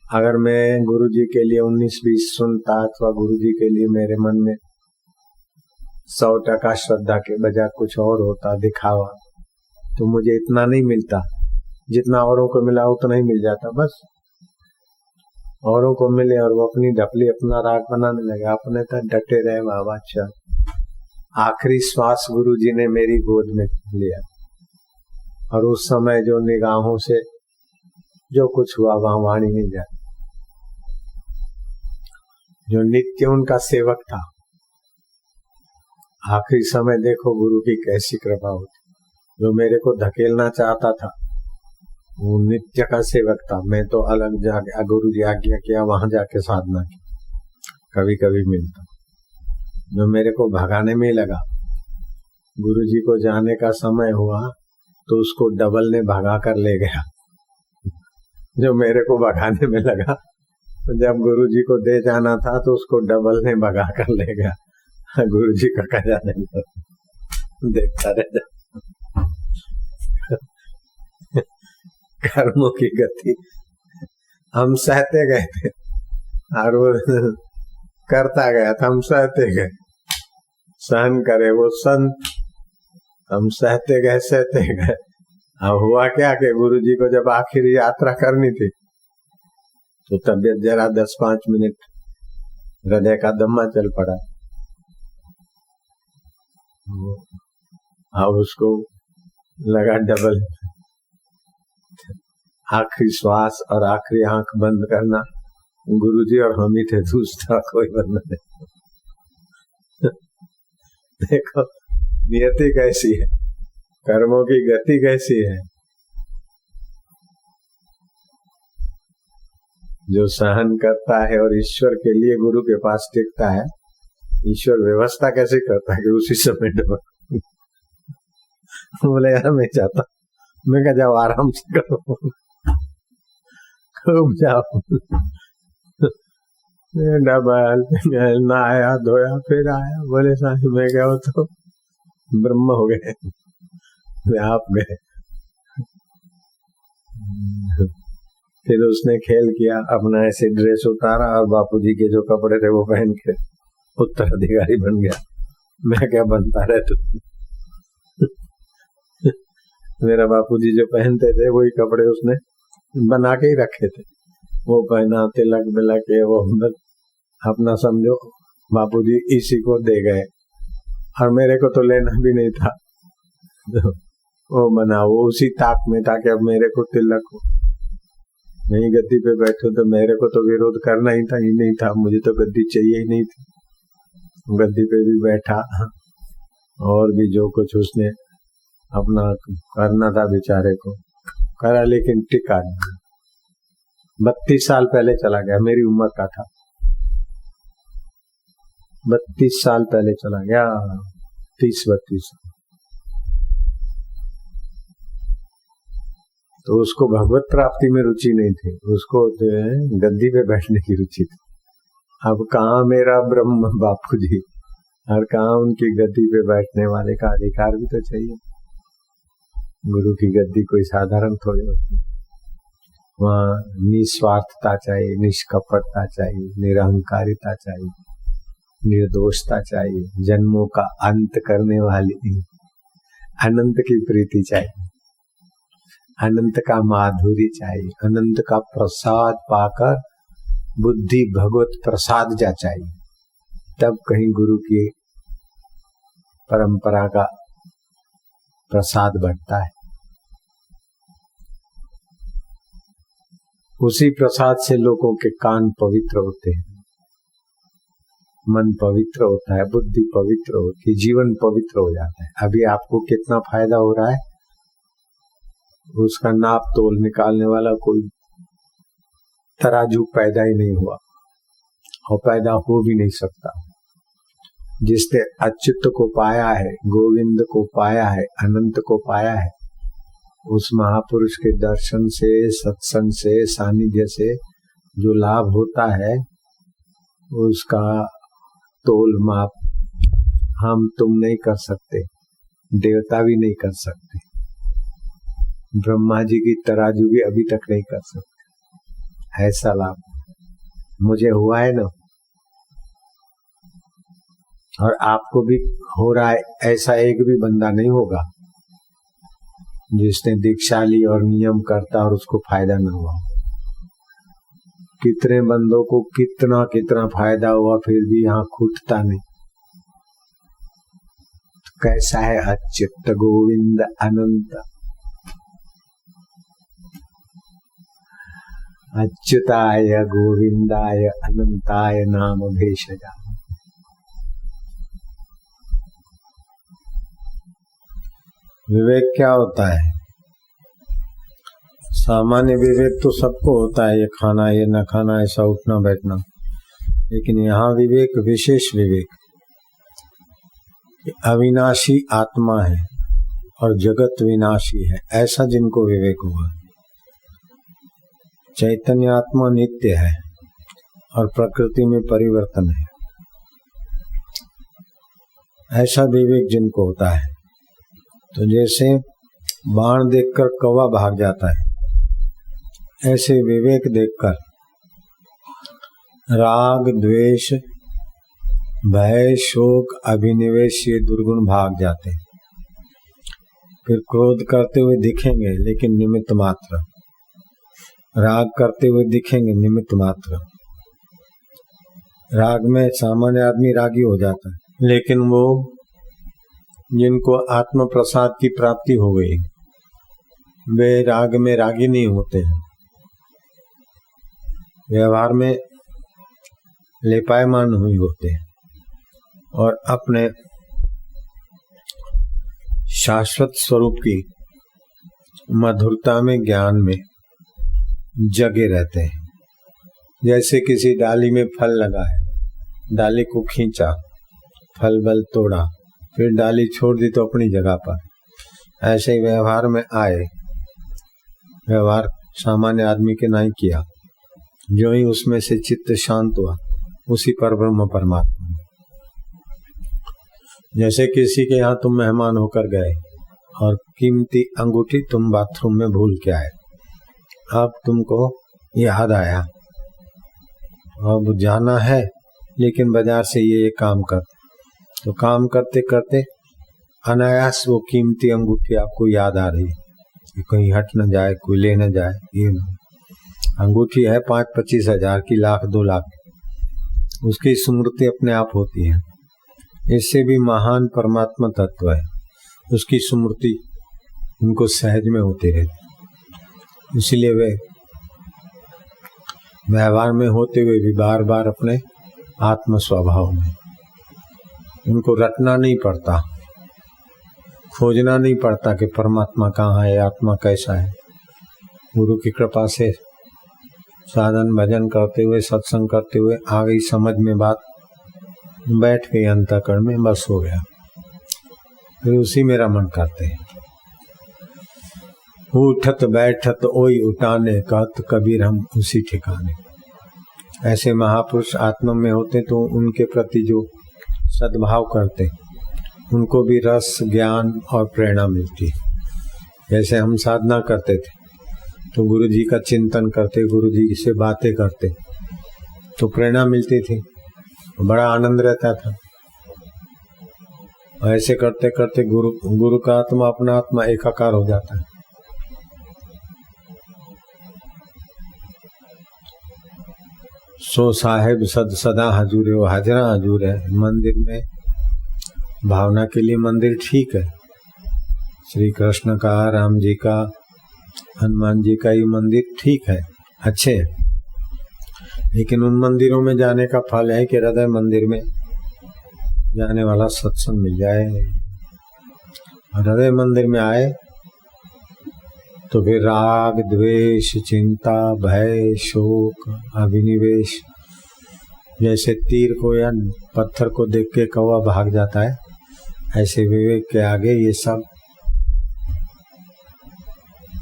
अगर मैं गुरु जी के लिए 19-20 सुनता अथवा गुरु जी के लिए मेरे मन में 100% श्रद्धा के बजाय कुछ और होता दिखावा, तो मुझे इतना नहीं मिलता जितना औरों को मिला, उतना ही मिल जाता। बस औरों को मिले और वो अपनी ढपली अपना राग बनाने लगे, अपने तक डटे रहे बाबा। अच्छा, आखिरी श्वास गुरु जी ने मेरी गोद में लिया और उस समय जो निगाहों से जो कुछ हुआ वहां वाणी नहीं जाती। जो नित्य उनका सेवक था, आखिरी समय देखो गुरु की कैसी कृपा होती। जो मेरे को धकेलना चाहता था वो नित्य का सेवक था, मैं तो अलग जाके गुरु जी आज्ञा किया वहां जाके साधना की, कभी कभी मिलता। जो मेरे को भगाने में लगा, गुरु जी को जाने का समय हुआ तो उसको डबल ने भगा कर ले गया। जो मेरे को भगाने में लगा, तो जब गुरु जी को दे जाना था तो उसको डबल ने भगा कर ले गया। गुरु जी का कहा नहीं, देखता रह जा। कर्मों की गति हम सहते गए थे और वो करता गया था, हम सहते गए। सहन करे वो संत, हम सहते गए। अब हुआ क्या कि गुरु जी को जब आखिरी यात्रा करनी थी तो तबियत जरा 10-5 मिनट हृदय का दम्मा चल पड़ा। अब उसको लगा डबल, आखिरी श्वास और आखिरी आंख बंद करना गुरुजी और हम ही थे, दूसरा कोई बंदा नहीं। देखो नियति कैसी है, कर्मों की गति कैसी है। जो सहन करता है और ईश्वर के लिए गुरु के पास टिकता है, ईश्वर व्यवस्था कैसे करता है कि उसी समय डबल। बोले यार मैं चाहता, मैं क्या जाओ आराम से करो, खूब जाओ। डबल नहाया धोया फिर आया। बोले साहब मैं क्या हो तो ब्रह्म हो गए, आप गए। फिर उसने खेल किया, अपना ऐसे ड्रेस उतारा और बापूजी के जो कपड़े थे वो पहन के उत्तराधिकारी बन गया। मैं क्या बनता रहे तो मेरा बापूजी जो पहनते थे वही कपड़े उसने बना के ही रखे थे, वो पहना, तिलक बिलक के वो अपना समझो बापूजी इसी को दे गए और मेरे को तो लेना भी नहीं था। वो बना, वो उसी ताक में था कि अब मेरे को तिलक हो। नहीं गद्दी पे बैठो तो मेरे को तो विरोध करना ही था, ही नहीं था, मुझे तो गद्दी चाहिए ही नहीं थी। गद्दी पे भी बैठा और भी जो कुछ उसने अपना करना था बेचारे को करा, लेकिन टिका नहीं। 32 साल पहले चला गया, मेरी उम्र का था। 32 साल पहले चला गया, 30-32। तो उसको भगवत प्राप्ति में रुचि नहीं थी, उसको गद्दी पे बैठने की रुचि थी। अब कहाँ मेरा ब्रह्म बापू जी और कहाँ उनकी गद्दी पे बैठने वाले का अधिकार भी तो चाहिए। गुरु की गद्दी कोई साधारण थोड़ी होती, वहाँ निस्वार्थता चाहिए, निष्कपटता चाहिए, निरहंकारिता चाहिए, निर्दोषता चाहिए, जन्मों का अंत करने वाली अनंत की प्रीति चाहिए, अनंत का माधुरी चाहिए, अनंत का प्रसाद पाकर बुद्धि भगवत प्रसाद जा चाहिए, तब कहीं गुरु की परंपरा का प्रसाद बढ़ता है। उसी प्रसाद से लोगों के कान पवित्र होते हैं, मन पवित्र होता है, बुद्धि पवित्र होती है, जीवन पवित्र हो जाता है। अभी आपको कितना फायदा हो रहा है उसका नाप तोल निकालने वाला कोई तराजू पैदा ही नहीं हुआ और पैदा हो भी नहीं सकता। जिसने अच्युत को पाया है, गोविंद को पाया है, अनंत को पाया है, उस महापुरुष के दर्शन से, सत्संग से, सानिध्य से जो लाभ होता है उसका तोल माप हम तुम नहीं कर सकते, देवता भी नहीं कर सकते, ब्रह्मा जी की तराजू भी अभी तक नहीं कर सकते। ऐसा लाभ मुझे हुआ है ना, और आपको भी हो रहा है। ऐसा एक भी बंदा नहीं होगा जिसने दीक्षा ली और नियम करता और उसको फायदा न हुआ। कितने बंदों को कितना कितना फायदा हुआ फिर भी यहाँ खूटता नहीं। कैसा है अच्युत गोविंद अनंत, अच्युताय गोविंदाय अनंताय नाम भेषजा। विवेक क्या होता है? सामान्य विवेक तो सबको होता है, ये खाना ये न खाना, ऐसा उठना बैठना। लेकिन यहाँ विवेक, विशेष विवेक, अविनाशी आत्मा है और जगत विनाशी है, ऐसा जिनको विवेक हुआ। चैतन्य आत्मा नित्य है और प्रकृति में परिवर्तन है, ऐसा विवेक जिनको होता है। तो जैसे बाण देखकर कौवा भाग जाता है, ऐसे विवेक देखकर राग द्वेष भय शोक अभिनिवेश ये दुर्गुण भाग जाते हैं। फिर क्रोध करते हुए दिखेंगे लेकिन निमित्त मात्र, राग करते हुए दिखेंगे निमित्त मात्र। राग में सामान्य आदमी रागी हो जाता है, लेकिन वो जिनको आत्म प्रसाद की प्राप्ति हो गई वे राग में रागी नहीं होते हैं, व्यवहार में लेपायमान हुए होते हैं और अपने शाश्वत स्वरूप की मधुरता में ज्ञान में जगे रहते हैं। जैसे किसी डाली में फल लगा है, डाली को खींचा, फल बल तोड़ा, फिर डाली छोड़ दी तो अपनी जगह पर। ऐसे ही व्यवहार में आए, व्यवहार सामान्य आदमी के नहीं किया, जो ही उसमें से चित्त शांत हुआ उसी पर ब्रह्म परमात्मा। जैसे किसी के यहाँ तुम मेहमान होकर गए और कीमती अंगूठी तुम बाथरूम में भूल के आए, अब तुमको याद आया, अब जाना है लेकिन बाजार से ये काम कर, तो काम करते करते अनायास वो कीमती अंगूठी आपको याद आ रही कि कहीं हट न जाए, कोई ले न जाए। ये अंगूठी है 5-25 हजार की, लाख 2 लाख, उसकी स्मृति अपने आप होती है। इससे भी महान परमात्मा तत्व है, उसकी स्मृति उनको सहज में होती रहती। इसीलिए वे व्यवहार में होते हुए भी बार बार अपने आत्म स्वभाव में, उनको रटना नहीं पड़ता, खोजना नहीं पड़ता कि परमात्मा कहाँ है, आत्मा कैसा है। गुरु की कृपा से साधन भजन करते हुए, सत्संग करते हुए आ गई समझ में बात, बैठ गई अंतःकरण में, बस हो गया। फिर उसी में रमण करते हैं। उठत बैठत ओई उठाने कहत कबीर हम उसी ठिकाने। ऐसे महापुरुष आत्मा में होते तो उनके प्रति जो सद्भाव करते, उनको भी रस ज्ञान और प्रेरणा मिलती। जैसे हम साधना करते थे तो गुरु जी का चिंतन करते, गुरु जी से बातें करते तो प्रेरणा मिलती थी, बड़ा आनंद रहता था। ऐसे करते करते गुरु का आत्मा अपना आत्मा एकाकार हो जाता है। सो साहेब सदा हजूर है, वो हाजरा हजूर है। मंदिर में भावना के लिए मंदिर ठीक है, श्री कृष्ण का, राम जी का, हनुमान जी का ये मंदिर ठीक है, अच्छे है। लेकिन उन मंदिरों में जाने का फल है कि हृदय मंदिर में जाने वाला सत्संग मिल जाए। हृदय मंदिर में आए तो फिर राग द्वेष चिंता भय शोक अभिनिवेश, जैसे तीर को या पत्थर को देख के कौवा भाग जाता है, ऐसे विवेक के आगे ये सब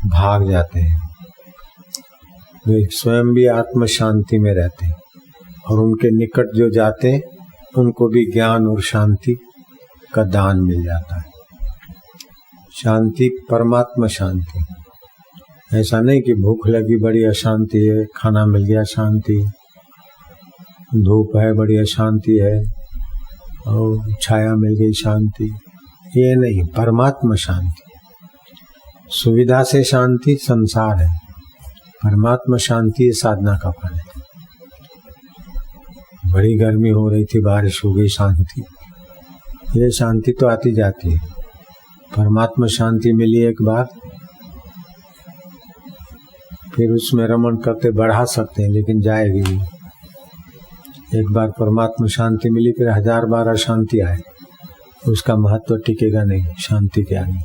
भाग जाते हैं। वे स्वयं भी आत्म शांति में रहते हैं और उनके निकट जो जाते हैं उनको भी ज्ञान और शांति का दान मिल जाता है। शांति परमात्मा शांति, ऐसा नहीं कि भूख लगी बड़ी अशांति है, खाना मिल गया शांति, धूप है बड़ी अशांति है और छाया मिल गई शांति, ये नहीं। परमात्मा शांति, सुविधा से शांति संसार है, परमात्मा शांति साधना का फल है। बड़ी गर्मी हो रही थी, बारिश हो गई शांति, ये शांति तो आती जाती है। परमात्मा शांति मिली एक बार, फिर उसमें रमण करते बढ़ा सकते हैं, लेकिन जाएगी नहीं। एक बार परमात्मा शांति मिली, फिर 1000 बार अशांति आए, उसका महत्व टिकेगा नहीं, शांति के आगे।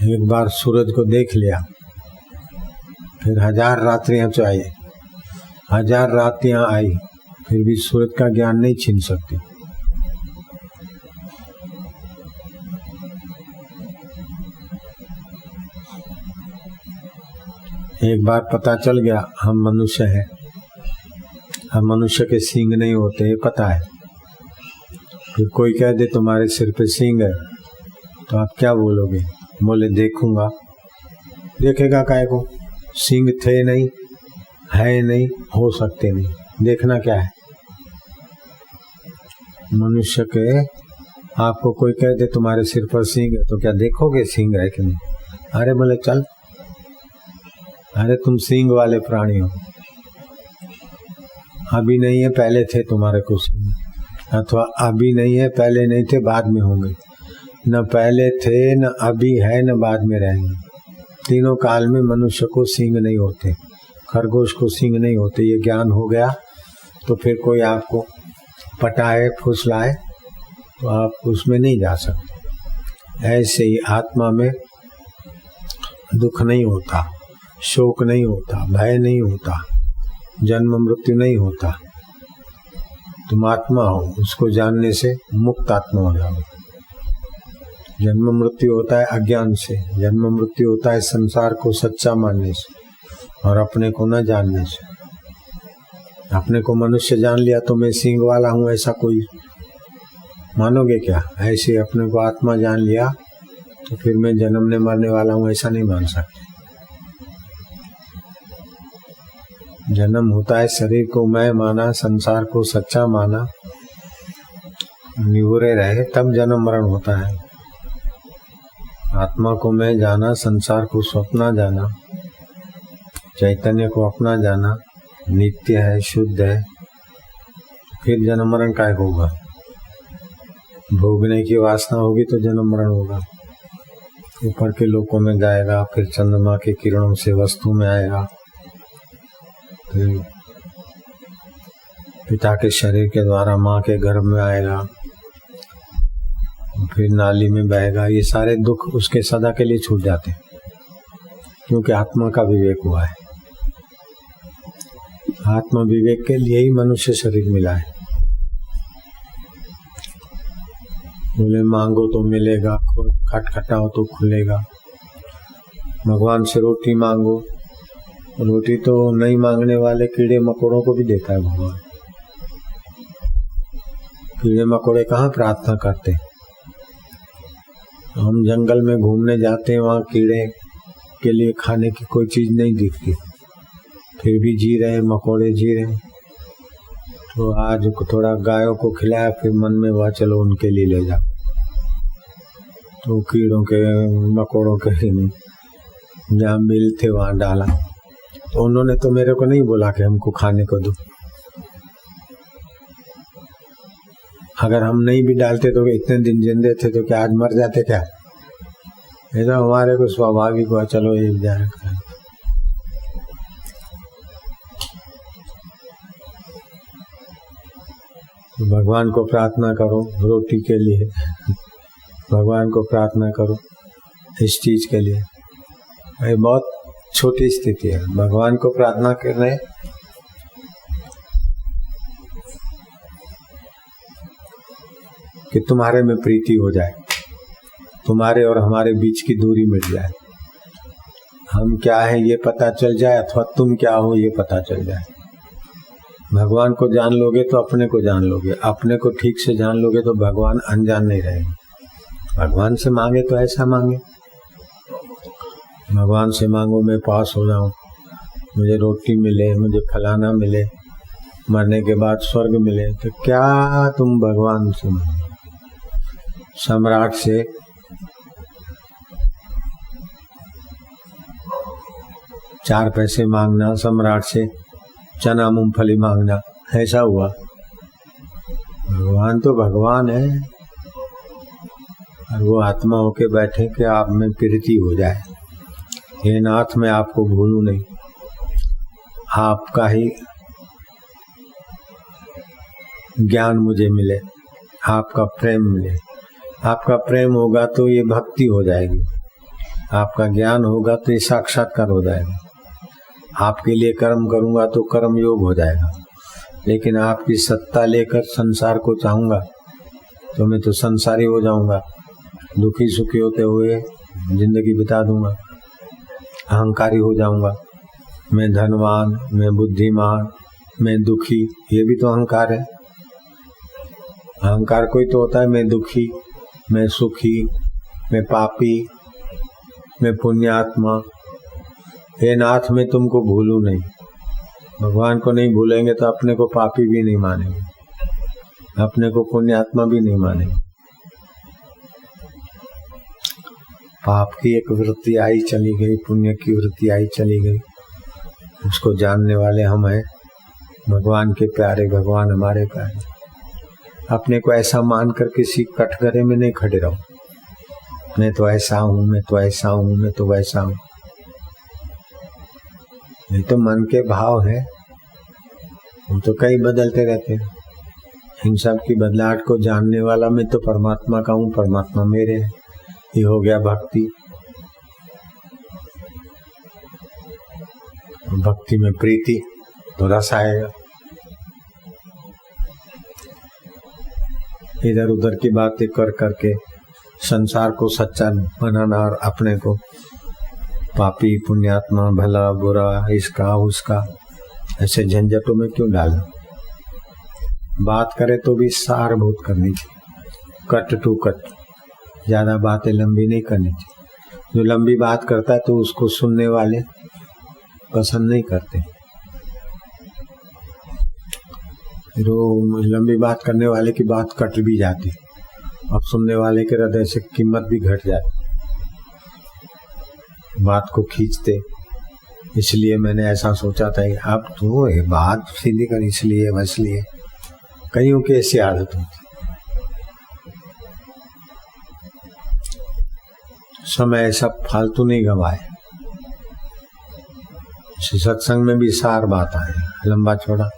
एक बार सूरज को देख लिया, फिर 1000 रात्रियां चाहिए, 1000 रात्रियां आई, फिर भी सूरज का ज्ञान नहीं छीन सकती। एक बार पता चल गया हम मनुष्य हैं, हम मनुष्य के सींग नहीं होते, ये पता है। फिर कोई कह दे तुम्हारे सिर पे सींग है, तो आप क्या बोलोगे? बोले देखूंगा। देखेगा काहे को? सींग थे नहीं, है नहीं, हो सकते नहीं, देखना क्या है? मनुष्य के आपको कोई कह दे तुम्हारे सिर पर सींग है, तो क्या देखोगे सींग है कि नहीं? अरे बोले चल, अरे तुम सींग वाले प्राणी हो, अभी नहीं है पहले थे तुम्हारे को सींग, अथवा अभी नहीं है पहले नहीं थे बाद में होंगे। न पहले थे, न अभी है, न बाद में रहेंगे। तीनों काल में मनुष्य को सींग नहीं होते, खरगोश को सींग नहीं होते। ये ज्ञान हो गया तो फिर कोई आपको पटाए फुसलाए तो आप उसमें नहीं जा सकते। ऐसे ही आत्मा में दुख नहीं होता, शोक नहीं होता, भय नहीं होता, जन्म मृत्यु नहीं होता। तुम आत्मा हो, उसको जानने से मुक्त आत्मा हो जाओ। जन्म मृत्यु होता है अज्ञान से, जन्म मृत्यु होता है संसार को सच्चा मानने से और अपने को न जानने से। अपने को मनुष्य जान लिया तो मैं सींग वाला हूं, ऐसा कोई मानोगे क्या? ऐसे अपने को आत्मा जान लिया तो फिर मैं जन्मने मरने वाला हूं, ऐसा नहीं मान सकते। जन्म होता है शरीर को मैं माना, संसार को सच्चा माना, निवरे रहे, तब जन्म मरण होता है। आत्मा को मैं जाना, संसार को स्वप्न जाना, चैतन्य को अपना जाना, नित्य है, शुद्ध है, फिर जन्म मरण काय होगा? भोगने की वासना होगी तो जन्म मरण होगा। ऊपर के लोकों में जाएगा, फिर चंद्रमा के किरणों से वस्तु में आएगा, फिर पिता के शरीर के द्वारा माँ के गर्भ में आएगा, फिर नाली में बहेगा। ये सारे दुख उसके सदा के लिए छूट जाते हैं, क्योंकि आत्मा का विवेक हुआ है। आत्मा विवेक के लिए ही मनुष्य शरीर मिला है। बोले मांगो तो मिलेगा, खटखटाओ तो खुलेगा। भगवान से रोटी मांगो, रोटी तो नहीं मांगने वाले कीड़े मकोड़ों को भी देता है भगवान। कीड़े मकोड़े कहाँ प्रार्थना करते? हम जंगल में घूमने जाते हैं, वहाँ कीड़े के लिए खाने की कोई चीज नहीं दिखती, फिर भी जी रहे, मकोड़े जी रहे। तो आज थोड़ा गायों को खिलाया, फिर मन में हुआ चलो उनके लिए ले जाओ। तो कीड़ों के मकोड़ों के जहाँ मिल थे वहां डाला। तो उन्होंने तो मेरे को नहीं बोला कि हमको खाने को दो। अगर हम नहीं भी डालते तो इतने दिन जिंदे थे तो क्या आज मर जाते क्या? ऐसा हमारे को स्वाभाविक हुआ, चलो ये जाए। भगवान को प्रार्थना करो रोटी के लिए, भगवान को प्रार्थना करो इस चीज के लिए। ये बहुत छोटी स्थिति है। भगवान को प्रार्थना कर रहे कि तुम्हारे में प्रीति हो जाए, तुम्हारे और हमारे बीच की दूरी मिट जाए, हम क्या है ये पता चल जाए, अथवा तुम क्या हो ये पता चल जाए। भगवान को जान लोगे तो अपने को जान लोगे, अपने को ठीक से जान लोगे तो भगवान अनजान नहीं रहेंगे। भगवान से मांगे तो ऐसा मांगे, भगवान से मांगो मैं पास हो जाऊं, मुझे रोटी मिले, मुझे फलाना मिले, मरने के बाद स्वर्ग मिले। तो क्या तुम भगवान से मांगो? सम्राट से चार पैसे मांगना, सम्राट से चना मूंगफली मांगना, ऐसा हुआ? भगवान तो भगवान है, और वो आत्मा होके बैठे कि आप में प्रीति हो जाए। हे नाथ, मैं आपको भूलूं नहीं, आपका ही ज्ञान मुझे मिले, आपका प्रेम मिले। आपका प्रेम होगा तो ये भक्ति हो जाएगी, आपका ज्ञान होगा तो ये साक्षात्कार हो जाएगा। आपके लिए कर्म करूंगा तो कर्म योग हो जाएगा, लेकिन आपकी सत्ता लेकर संसार को चाहूंगा तो मैं तो संसारी हो जाऊंगा, दुखी सुखी होते हुए जिंदगी बिता दूंगा, अहंकारी हो जाऊंगा। मैं धनवान, मैं बुद्धिमान, मैं दुखी, ये भी तो अहंकार है। अहंकार कोई तो होता है मैं दुखी, मैं सुखी, मैं पापी, मैं पुण्यात्मा। हे नाथ, मैं तुमको भूलूं नहीं। भगवान को नहीं भूलेंगे तो अपने को पापी भी नहीं मानेंगे, अपने को पुण्यात्मा भी नहीं मानेंगे। पाप की एक वृत्ति आई चली गई, पुण्य की वृत्ति आई चली गई, उसको जानने वाले हम हैं। भगवान के प्यारे, भगवान हमारे प्यारे। अपने को ऐसा मानकर किसी कटघरे में नहीं खड़े रहो, मैं तो ऐसा हूं, मैं तो ऐसा हूं, मैं तो वैसा हूं। ये तो मन के भाव है, हम तो कई बदलते रहते हैं। इन सब की बदलाहट को जानने वाला मैं तो परमात्मा का हूँ, परमात्मा मेरे है। ये हो गया भक्ति। भक्ति में प्रीति तो रस आएगा। इधर उधर की बातें कर करके संसार को सच्चा बनाना और अपने को पापी पुण्यात्मा, भला बुरा, इसका उसका, ऐसे झंझटों में क्यों डालना? बात करे तो भी सारभूत करनी चाहिए, कट टू कट। ज्यादा बातें लंबी नहीं करनी चाहिए। जो लंबी बात करता है तो उसको सुनने वाले पसंद नहीं करते। फिर वो लंबी बात करने वाले की बात कट भी जाती, अब सुनने वाले के हृदय से कीमत भी घट जाती, बात को खींचते। इसलिए मैंने ऐसा सोचा था, अब तो ये बात सीधी कर, इसलिए वैसलिए, कईयों की ऐसी आदत होती। समय ऐसा फालतू नहीं गवाए। सत्संग में भी सार बात आए, लंबा छोड़ा।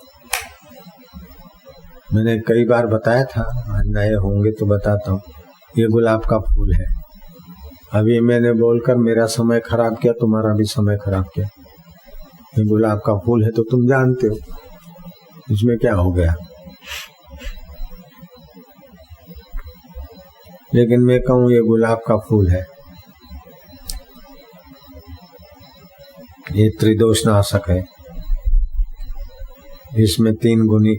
मैंने कई बार बताया था, नए होंगे तो बताता हूँ। ये गुलाब का फूल है। अभी मैंने बोलकर मेरा समय खराब किया, तुम्हारा भी समय खराब किया। ये गुलाब का फूल है तो तुम जानते हो, इसमें क्या हो गया। लेकिन मैं कहूँ ये गुलाब का फूल है, ये त्रिदोष नाशक है। इसमें 3 गुनी,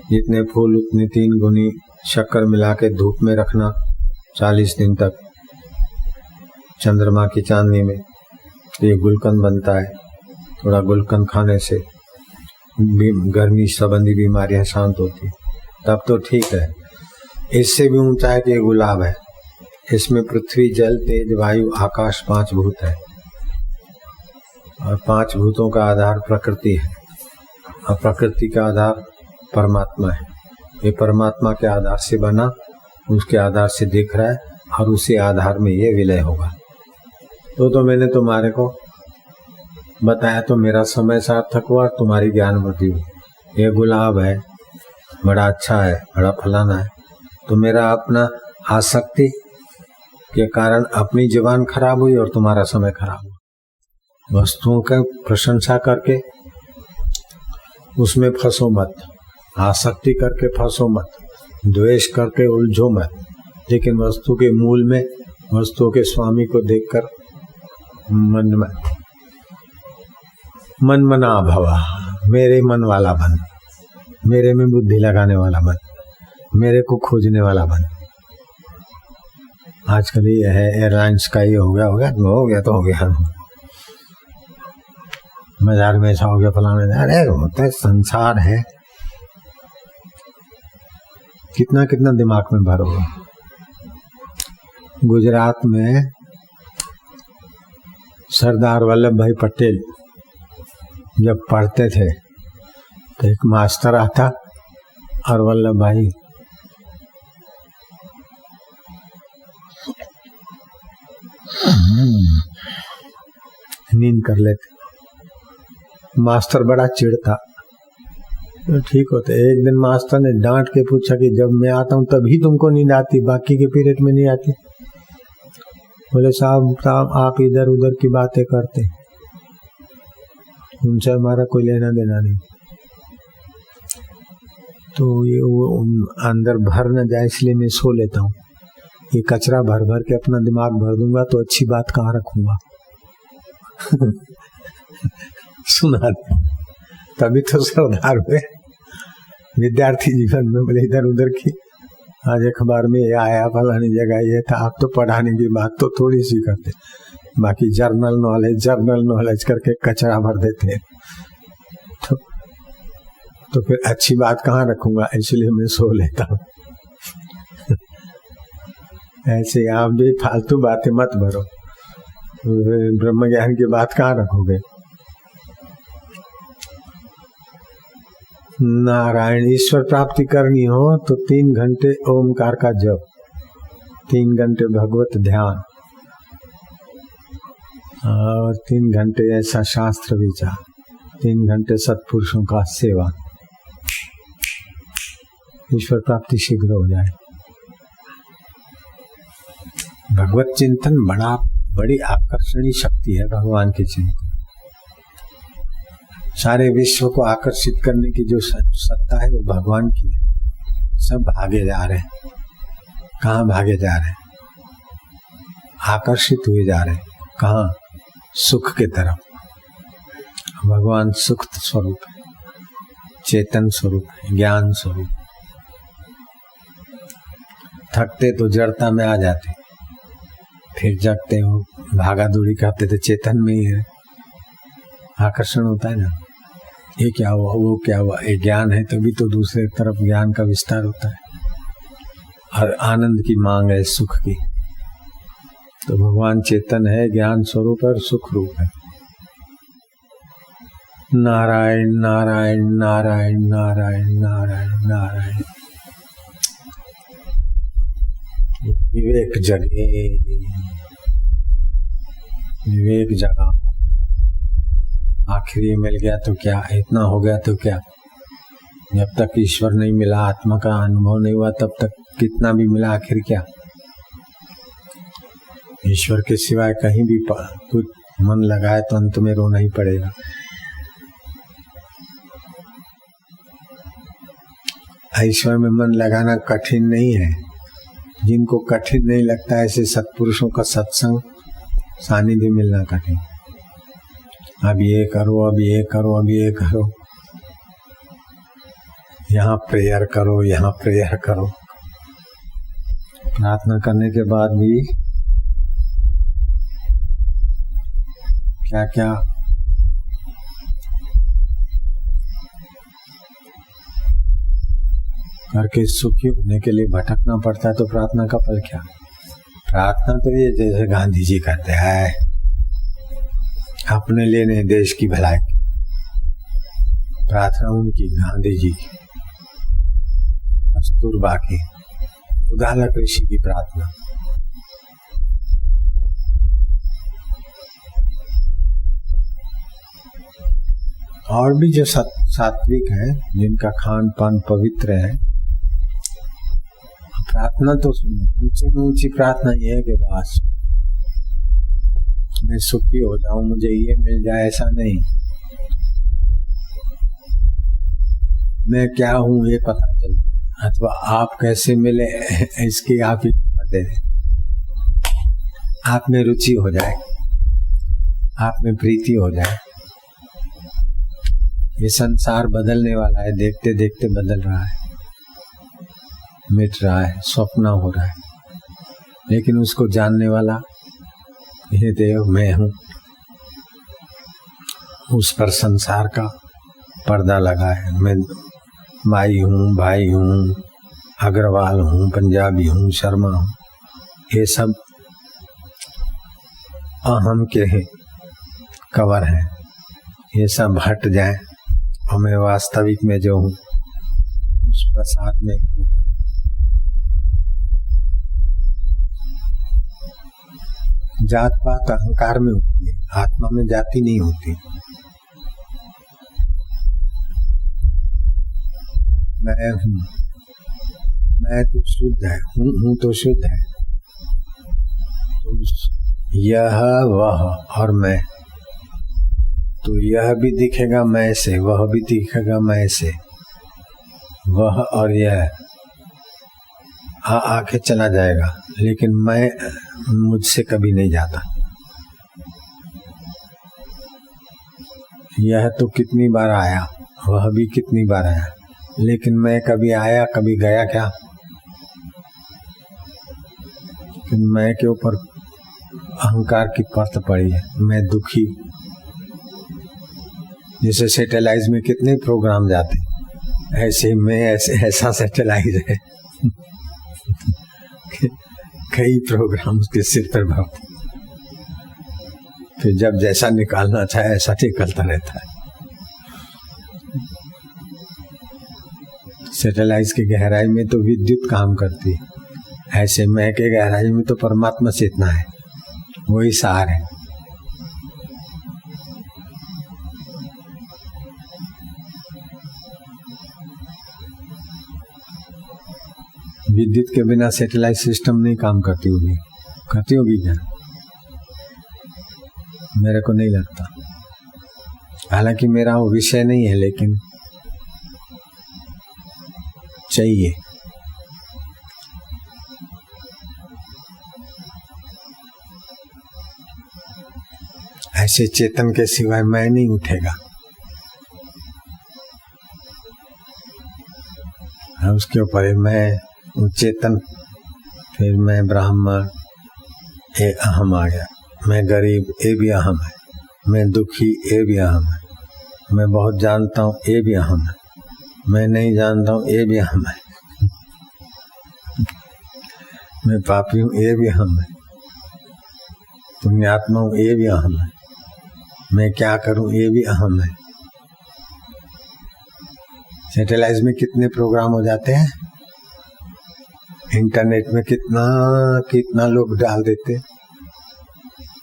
जितने फूल उतनी 3 गुनी शक्कर मिला के धूप में रखना 40 दिन तक, चंद्रमा की चांदनी में, तो ये गुलकंद बनता है। थोड़ा गुलकंद खाने से गर्मी संबंधी बीमारियां शांत होती, तब तो ठीक है। इससे भी ऊंचा है कि ये गुलाब है। इसमें पृथ्वी, जल, तेज, वायु, आकाश 5 भूत है, और 5 भूतों का आधार प्रकृति है, और प्रकृति का आधार परमात्मा है। ये परमात्मा के आधार से बना, उसके आधार से दिख रहा है, और उसी आधार में ये विलय होगा। तो मैंने तुम्हारे को बताया तो मेरा समय सार्थक हुआ, तुम्हारी ज्ञान वृद्धि हुई। ये गुलाब है, बड़ा अच्छा है, बड़ा फलाना है, तो मेरा अपना आसक्ति के कारण अपनी जीवन खराब हुई और तुम्हारा समय खराब हुआ। वस्तुओं का प्रशंसा करके उसमें फंसो मत, आसक्ति करके फंसो मत, द्वेष करके उलझो मत, लेकिन वस्तु के मूल में, वस्तुओं के स्वामी को देखकर मन मना भवा, मेरे मन वाला बन, मेरे में बुद्धि लगाने वाला बन, मेरे को खोजने वाला बन। आजकल ये है एयरलाइंस का, ये हो गया तो हो गया, बाजार में ऐसा हो गया फलाने। अरे होता है, संसार है, कितना कितना दिमाग में भरोगे। गुजरात में सरदार वल्लभ भाई पटेल जब पढ़ते थे तो एक मास्टर आता और वल्लभ भाई नींद कर लेते। मास्टर बड़ा चिढ़ता, तो ठीक होते। एक दिन मास्टर ने डांट के पूछा कि जब मैं आता हूँ तभी तुमको नींद आती, बाकी के पीरियड में नहीं आती? बोले साहब आप इधर उधर की बातें करते, उनसे हमारा कोई लेना देना नहीं। तो ये वो अंदर भर न जाए इसलिए मैं सो लेता हूँ। ये कचरा भर भर के अपना दिमाग भर दूंगा तो अच्छी बात कहाँ रखूंगा। सुना तभी तो सरदार हुए विद्यार्थी जीवन में। बोले इधर उधर की, आज अखबार में ये आया फलानी जगह ये था, आप तो पढ़ाने की बात तो थोड़ी सी करते, बाकी जर्नल नॉलेज करके कचरा भर देते हैं। तो फिर अच्छी बात कहाँ रखूंगा, इसलिए मैं सो लेता हूँ। ऐसे आप भी फालतू बातें मत भरो, ब्रह्म ज्ञान की बात कहाँ रखोगे। नारायण ईश्वर प्राप्ति करनी हो तो 3 घंटे ओमकार का जप, 3 घंटे भगवत ध्यान और 3 घंटे ऐसा शास्त्र विचार, 3 घंटे सत्पुरुषों का सेवा, ईश्वर प्राप्ति शीघ्र हो जाए। भगवत चिंतन बड़ी आकर्षणीय शक्ति है। भगवान की चिंतन सारे विश्व को आकर्षित करने की जो सत्ता है वो भगवान की है। सब भागे जा रहे हैं, कहाँ भागे जा रहे हैं? आकर्षित हुए जा रहे हैं, कहाँ? सुख के तरफ। भगवान सुख स्वरूप है, चेतन स्वरूप है, ज्ञान स्वरूप। थकते तो जड़ता में आ जाते, फिर जगते हो, भागा दौड़ी करते तो चेतन में ही है। आकर्षण होता है ना, ये क्या हुआ वो क्या हुआ, ये ज्ञान है तभी तो दूसरे तरफ ज्ञान का विस्तार होता है और आनंद की मांग है, सुख की। तो भगवान चेतन है, ज्ञान स्वरूप और सुख रूप है। नारायण नारायण नारायण नारायण नारायण नारायण। विवेक जगे, विवेक जगा। आखिर ये मिल गया तो क्या, इतना हो गया तो क्या। जब तक ईश्वर नहीं मिला, आत्मा का अनुभव नहीं हुआ, तब तक कितना भी मिला आखिर क्या। ईश्वर के सिवाय कहीं भी कुछ मन लगाए तो अंत में रोना ही पड़ेगा। ईश्वर में मन लगाना कठिन नहीं है। जिनको कठिन नहीं लगता, ऐसे सत्पुरुषों का सत्संग सानिध्य मिलना कठिन। अब ये करो, अब ये करो, अब ये करो, यहाँ प्रेयर करो, यहाँ प्रेयर करो। प्रार्थना करने के बाद भी क्या क्या करके सुखी होने के लिए भटकना पड़ता है, तो प्रार्थना का फल क्या। प्रार्थना तो ये जैसे गांधी जी कहते हैं, अपने लिए नहीं, देश की भलाई। प्रार्थना उनकी, गांधी जी की, कस्तूरबा की, उदालक ऋषि की प्रार्थना। और भी जो सात्विक है, जिनका खान पान पवित्र है, प्रार्थना तो ऊंची में ऊंची प्रार्थना ये है कि बस मैं सुखी हो जाऊं, मुझे ये मिल जाए, ऐसा नहीं। मैं क्या हूं ये पता चले, अथवा आप कैसे मिले इसकी आप ही बता दे। आप में रुचि हो जाए, आप में प्रीति हो जाए। ये संसार बदलने वाला है, देखते देखते बदल रहा है, मिट रहा है, स्वप्न हो रहा है। लेकिन उसको जानने वाला ये देव मैं हूँ, उस पर संसार का पर्दा लगा है। मैं माई हूँ, भाई हूँ, अग्रवाल हूँ, पंजाबी हूँ, शर्मा हूँ, ये सब अहम के हैं, कवर हैं। ये सब हट जाए और मैं वास्तविक में जो हूँ उस प्रसाद में जात पात अहंकार में होती है, आत्मा में जाति नहीं होती। मैं हूँ, मैं तो शुद्ध है, हूँ तो शुद्ध है। तो यह वह और मैं, तो यह भी दिखेगा मैं से, वह भी दिखेगा मैं से। वह और यह आके चला जाएगा, लेकिन मैं मुझसे कभी नहीं जाता। यह तो कितनी बार आया, वह भी कितनी बार आया, लेकिन मैं कभी आया कभी गया क्या? मैं के ऊपर अहंकार की परत पड़ी है, मैं दुखी। जैसे सैटेलाइट में कितने प्रोग्राम जाते, ऐसे मैं ऐसा सैटेलाइट है कई प्रोग्राम उसके सिर पर भरते, फिर जब जैसा निकालना चाहे ऐसा निकलता रहता है। सैटेलाइट की गहराई में तो विद्युत काम करती है, ऐसे मैं के गहराई में तो परमात्मा चेतना है, वही सार है। विद्युत के बिना सैटेलाइट सिस्टम नहीं काम करती होगी, करती होगी क्या? मेरे को नहीं लगता। हालांकि मेरा वो विषय नहीं है, लेकिन चाहिए। ऐसे चेतन के सिवाय मैं नहीं उठेगा। उसके ऊपर मैं चेतन, फिर मैं ब्राह्मण, ये अहम आ गया। मैं गरीब, ये भी अहम है। मैं दुखी, ये भी अहम है। मैं बहुत जानता हूँ, ये भी अहम है। मैं नहीं जानता हूँ, ये भी अहम है। मैं पापी हूँ, ये भी अहम है। पुण्यात्मा हूँ, ये भी अहम है। मैं क्या करूँ, ये भी अहम है। सैटेलाइट में कितने प्रोग्राम हो जाते हैं, इंटरनेट में कितना लोग डाल देते,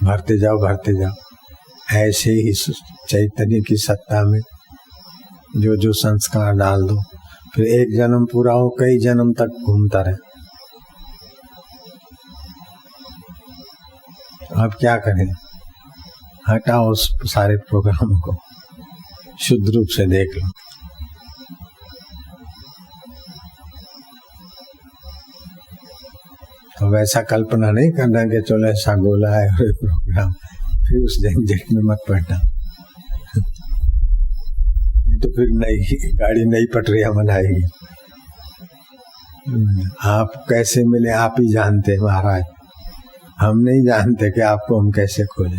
भरते जाओ भरते जाओ। ऐसे ही चैतन्य की सत्ता में जो संस्कार डाल दो, फिर एक जन्म पूरा हो, कई जन्म तक घूमता रहे। अब क्या करें, हटाओ उस सारे प्रोग्राम को, शुद्ध रूप से देख लो। तो वैसा कल्पना नहीं करना कि चलो ऐसा गोला है और प्रोग्राम, फिर उस झंझट में मत पड़ना। तो फिर नई गाड़ी नई पटरियां बनाएगी। आप कैसे मिले आप ही जानते हैं महाराज, हम नहीं जानते कि आपको हम कैसे खोले।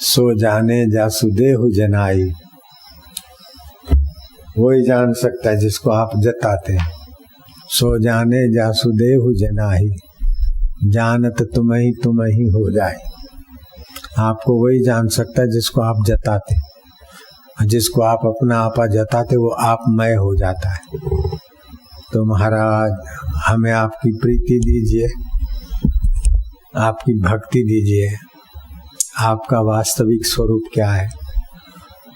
सो जाने जासुदेव जनाई, वही जान सकता है जिसको आप जताते हैं। सो जाने जासुदेव जनाई, जानत तुम ही हो जाए। आपको वही जान सकता है जिसको आप जताते, और जिसको आप अपना आपा जताते वो आप मय हो जाता है। तो महाराज हमें आपकी प्रीति दीजिए, आपकी भक्ति दीजिए। आपका वास्तविक स्वरूप क्या है?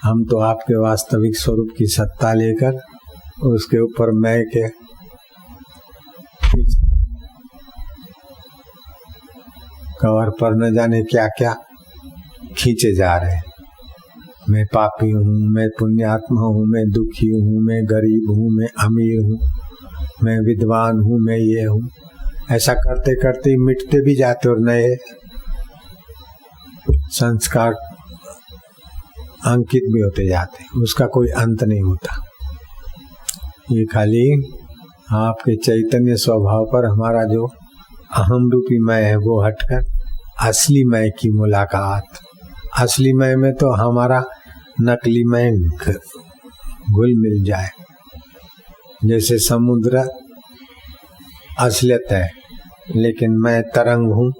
हम तो आपके वास्तविक स्वरूप की सत्ता लेकर उसके ऊपर मैं के कवर पर न जाने क्या क्या खींचे जा रहे हैं। मैं पापी हूँ, मैं पुण्यात्मा हूँ, मैं दुखी हूँ, मैं गरीब हूँ, मैं अमीर हूँ, मैं विद्वान हूँ, मैं ये हूँ। ऐसा करते करते मिटते भी जाते और नए संस्कार अंकित भी होते जाते, उसका कोई अंत नहीं होता। ये खाली आपके चैतन्य स्वभाव पर हमारा जो अहम रूपी मैं है वो हटकर असली मैं की मुलाकात। असली मैं में तो हमारा नकली मैं घुल मिल जाए। जैसे समुद्र असलियत है लेकिन मैं तरंग हूँ।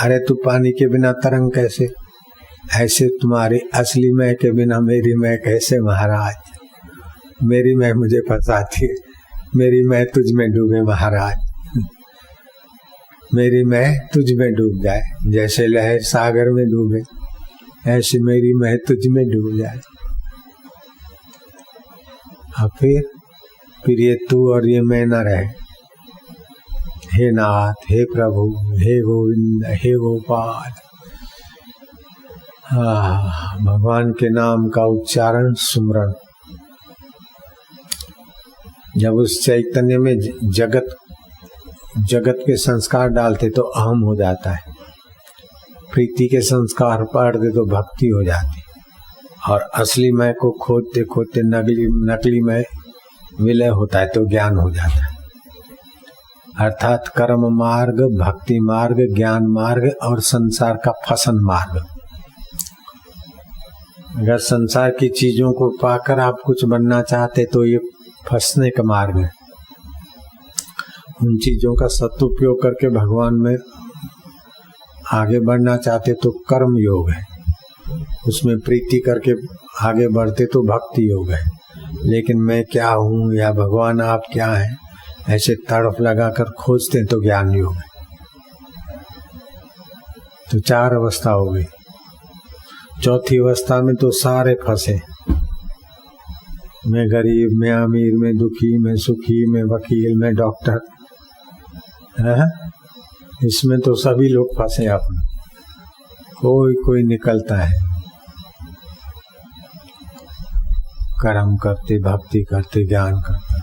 अरे तू पानी के बिना तरंग कैसे? ऐसे तुम्हारी असली मैं के बिना मेरी मैं कैसे महाराज? मेरी मैं मुझे फंसाती है, मेरी मैं तुझ में डूबे महाराज। मेरी मैं तुझ में डूब जाए, जैसे लहर सागर में डूबे ऐसे मेरी मैं तुझ में डूब जाए। और फिर ये तू और ये मैं न रहे। हे नाथ, हे प्रभु, हे गोविंद, हे गोपाल। भगवान के नाम का उच्चारण, सुमरण। जब उस चैतन्य में जगत के संस्कार डालते तो अहम हो जाता है, प्रीति के संस्कार पढ़ते तो भक्ति हो जाती, और असली मैं को खोजते खोजते नकली मैं विलय होता है तो ज्ञान हो जाता है। अर्थात कर्म मार्ग, भक्ति मार्ग, ज्ञान मार्ग और संसार का फसन मार्ग। अगर संसार की चीजों को पाकर आप कुछ बनना चाहते तो ये फंसने का मार्ग है। उन चीजों का सदुपयोग करके भगवान में आगे बढ़ना चाहते तो कर्म योग है, उसमें प्रीति करके आगे बढ़ते तो भक्ति योग है। लेकिन मैं क्या हूँ या भगवान आप क्या हैं ऐसे तड़प लगाकर खोजते तो ज्ञान योग है। तो 4 अवस्था हो गई। चौथी अवस्था में तो सारे फंसे, मैं गरीब, मैं अमीर, मैं दुखी, मैं सुखी, मैं वकील, मैं डॉक्टर। इसमें तो सभी लोग फंसे अपने, कोई निकलता है। कर्म करते, भक्ति करते, ज्ञान करते।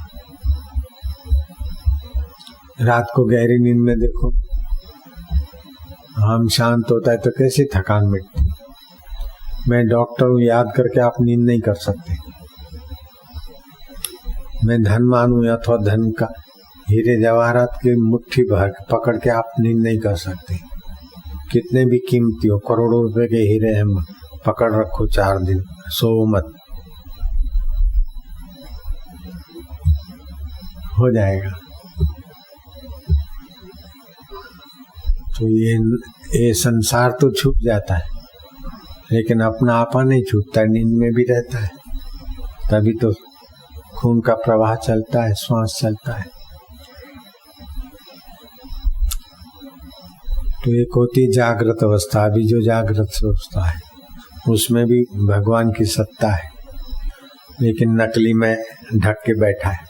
रात को गहरी नींद में देखो, हम शांत होता है तो कैसे थकान मिटती। मैं डॉक्टर हूँ, याद करके आप नींद नहीं कर सकते। मैं धनवान हूँ अथवा धन का हीरे जवाहरात की मुट्ठी भर पकड़ के आप नींद नहीं कर सकते। कितने भी कीमती हो, करोड़ों रुपए के हीरे हैं, पकड़ रखो 4 दिन, सो मत, हो जाएगा। तो ये संसार तो छूट जाता है लेकिन अपना आपा नहीं छूटता, नींद में भी रहता है। तभी तो खून का प्रवाह चलता है, श्वास चलता है। तो एक होती जागृत अवस्था। अभी जो जागृत अवस्था है उसमें भी भगवान की सत्ता है, लेकिन नकली में ढक के बैठा है।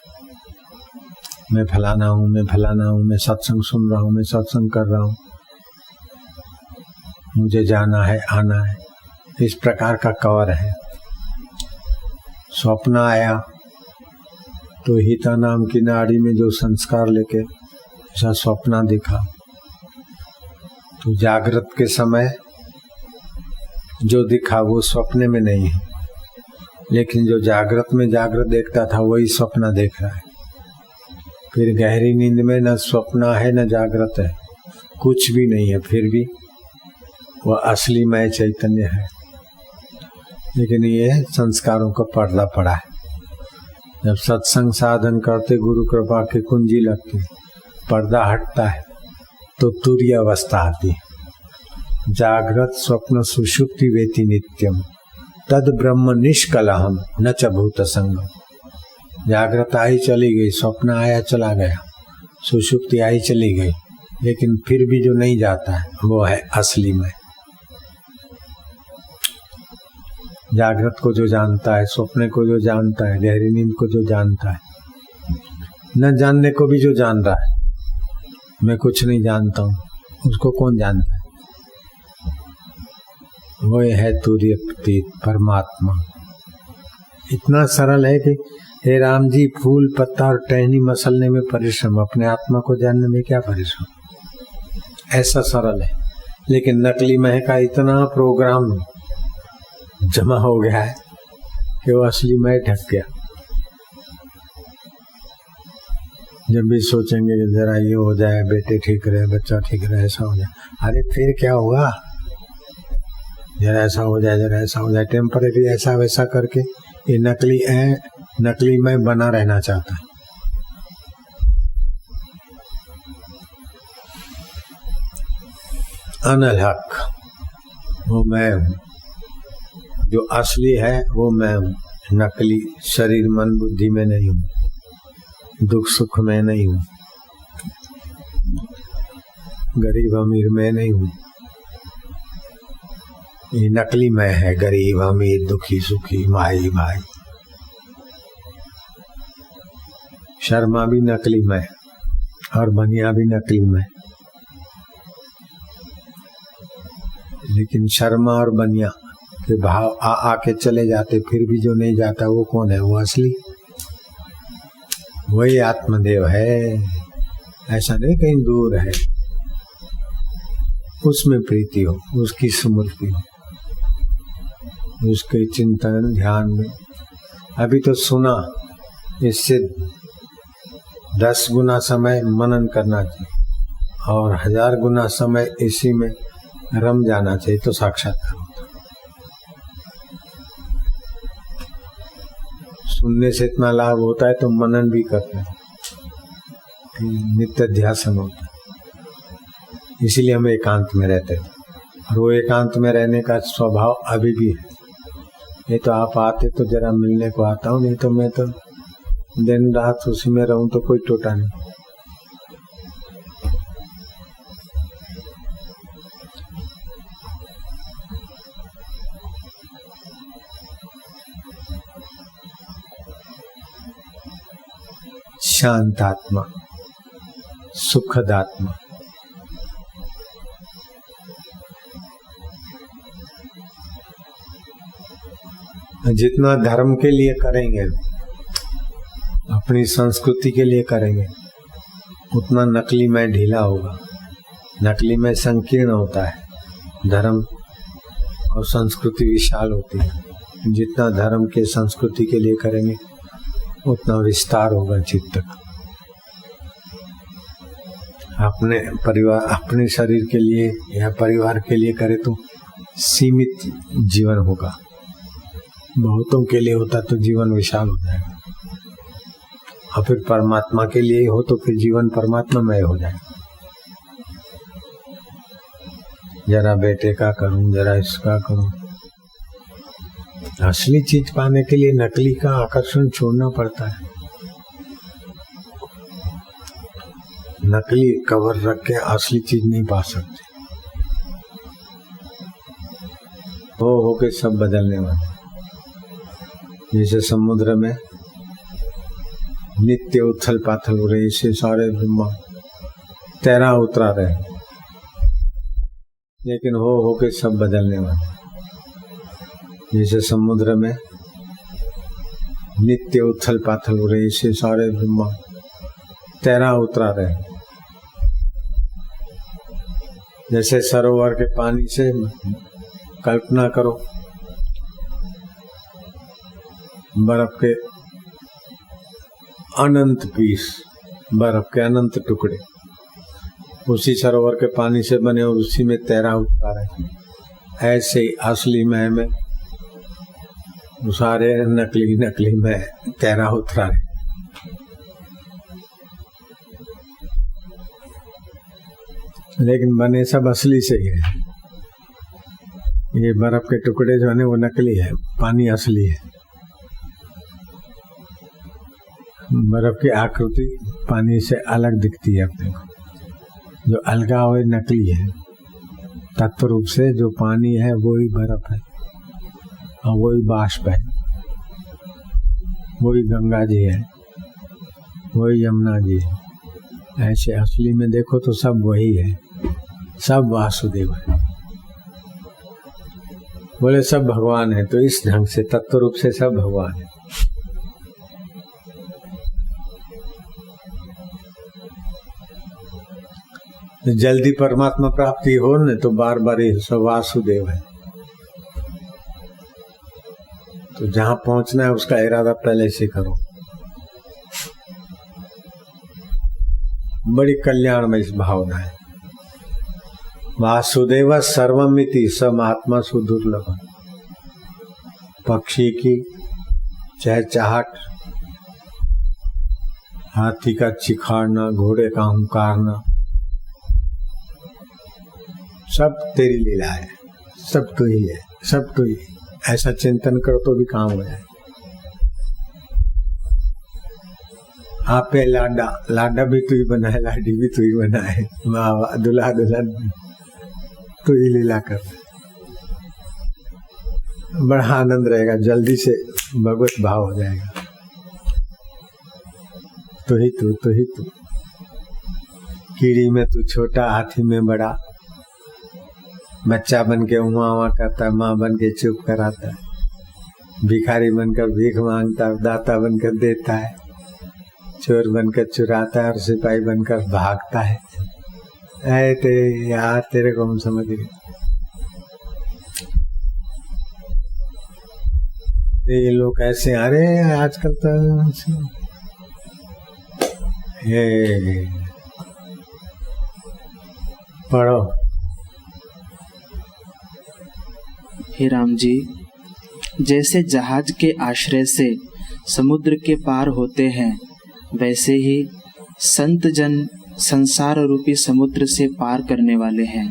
मैं फलाना हूँ, मैं फलाना हूँ, मैं सत्संग सुन रहा हूँ, मैं सत्संग कर रहा हूँ, मुझे जाना है, आना है। इस प्रकार का कवर है। स्वप्न आया तो हिता नाम की नाड़ी में जो संस्कार लेके ऐसा स्वप्न दिखा, तो जागृत के समय जो दिखा वो स्वप्न में नहीं है, लेकिन जो जागृत में जागृत देखता था वही स्वप्न देख रहा है। फिर गहरी नींद में न स्वप्न है न जागृत है, कुछ भी नहीं है, फिर भी वह असली मैं चैतन्य है। लेकिन ये संस्कारों का पर्दा पड़ा है। जब सत्संग साधन करते, गुरु कृपा की कुंजी लगती, पर्दा हटता है तो तुरीय अवस्था आती है। जागृत स्वप्न सुषुप्ति वेति नित्यम तद ब्रह्म निष्कलहम न च भूत संगम। जागृत आई चली गई, स्वप्न आया चला गया, सुषुप्ति आई चली गई, लेकिन फिर भी जो नहीं जाता है वो है असली में। जागृत को जो जानता है, स्वप्न को जो जानता है, गहरी नींद को जो जानता है, न जानने को भी जो जान रहा है, मैं कुछ नहीं जानता हूँ, उसको कौन जानता है? वो है तुरीय परमात्मा। इतना सरल है कि हे राम जी, फूल पत्ता और टहनी मसलने में परिश्रम, अपने आत्मा को जानने में क्या परिश्रम? ऐसा सरल है। लेकिन नकली मैं का इतना प्रोग्राम जमा हो गया है कि वो असली मैं ढक गया। जब भी सोचेंगे कि जरा ये हो जाए, बेटे ठीक रहे, बच्चा ठीक रहे, ऐसा हो जाए, अरे फिर क्या होगा, जरा ऐसा हो जाए, जरा ऐसा हो जाए, टेम्परेरी ऐसा वैसा करके ये नकली मैं बना रहना चाहता है। अनल हक वो मैं हूँ, जो असली है वो मैं हूँ, नकली शरीर मन बुद्धि में नहीं हूँ, दुख सुख में नहीं हूँ, गरीब अमीर में नहीं हूँ, ये नकली मैं है, गरीब अमीर दुखी सुखी माई भाई। शर्मा भी नकली मैं और बनिया भी नकली मैं, लेकिन शर्मा और बनिया के भाव आके चले जाते, फिर भी जो नहीं जाता वो कौन है, वो असली, वही आत्मदेव है। ऐसा नहीं कहीं दूर है, उसमें प्रीति हो, उसकी स्मृति हो, उसके चिंतन ध्यान में। अभी तो सुना, इससे 10 गुना समय मनन करना चाहिए और 1000 गुना समय इसी में रम जाना चाहिए, तो साक्षात्कार होता। सुनने से इतना लाभ होता है तो मनन भी करते हैं, नित्य ध्यान होता है। इसीलिए हम एकांत में रहते हैं, और वो एकांत में रहने का स्वभाव अभी भी है। ये तो आप आते तो जरा मिलने को आता हूँ, नहीं तो मैं तो दिन रात उसी में रहूं तो कोई टोटा नहीं। शांत आत्मा, सुखद आत्मा, जितना धर्म के लिए करेंगे, अपनी संस्कृति के लिए करेंगे, उतना नकली में ढीला होगा। नकली में संकीर्ण होता है, धर्म और संस्कृति विशाल होती है। जितना धर्म के संस्कृति के लिए करेंगे उतना विस्तार होगा चित्त का। अपने परिवार, अपने शरीर के लिए या परिवार के लिए करे तो सीमित जीवन होगा, बहुतों के लिए होता तो जीवन विशाल हो जाएगा, और फिर परमात्मा के लिए हो तो फिर जीवन परमात्मामय हो जाएगा। जरा बेटे का करूं, जरा इसका करूं। असली चीज पाने के लिए नकली का आकर्षण छोड़ना पड़ता है। नकली कवर रख के असली चीज नहीं पा सकते। हो के सब बदलने वाले, जैसे समुद्र में नित्य उथल पाथल हो रही, इससे सारे ब्रह्मांड तैरा उतरा रहे, लेकिन हो के सब बदलने वाले। जैसे समुद्र में नित्य उथल पाथल हो रही, इससे सारे ब्रह्मांड तैरा उतरा रहे। जैसे सरोवर के पानी से कल्पना करो, बर्फ के अनंत पीस, बर्फ के अनंत टुकड़े उसी सरोवर के पानी से बने और उसी में तैरा उतरा रहे। ऐसे ही असली मैं में सारे नकली में तैरा उतरा रहे। लेकिन बने सब असली से ही है। ये बर्फ के टुकड़े जो है वो नकली है, पानी असली है। बर्फ की आकृति पानी से अलग दिखती है अपने को, जो अलगाव है नकली है। तत्व रूप से जो पानी है वही बर्फ है और वही बाष्प है, वही गंगा जी है, वही यमुना जी है। ऐसे असली में देखो तो सब वही है, सब वासुदेव है। बोले सब भगवान है, तो इस ढंग से तत्व रूप से सब भगवान है। जल्दी परमात्मा प्राप्ति हो न तो बार बार ये सब वासुदेव है। तो जहां पहुंचना है उसका इरादा पहले से करो। बड़ी कल्याणमय भावना है। वासुदेव सर्वमिति समात्मा सुदुर्लभ। पक्षी की चहचहाट, हाथी का चिखाड़ना, घोड़े का हुंकारना, सब तेरी लीला है, सब तो ही है, सब तो ही। ऐसा चिंतन करो तो भी काम हो जाए। आप पे लाडा, लाडा भी तू ही बना है, लाडी भी तू ही बना है, वाह वाह, दुल्हा दुल्हन तू ही लीला कर। बड़ा आनंद रहेगा, जल्दी से भगवत भाव हो जाएगा। तू ही तू, तू ही तू। कीड़ी में तू छोटा, हाथी में बड़ा, बच्चा बन के उमा उमा करता है, माँ बन के चुप कराता है, भिखारी बनकर भीख मांगता है, दाता बनकर देता है, चोर बनकर चुराता है और सिपाही बनकर भागता है। ऐ ते यार, तेरे को हम समझ गए। ये लोग ऐसे, अरे आजकल तो ये पढ़ो। हे राम जी, जैसे जहाज के आश्रय से समुद्र के पार होते हैं, वैसे ही संत जन संसार रूपी समुद्र से पार करने वाले हैं।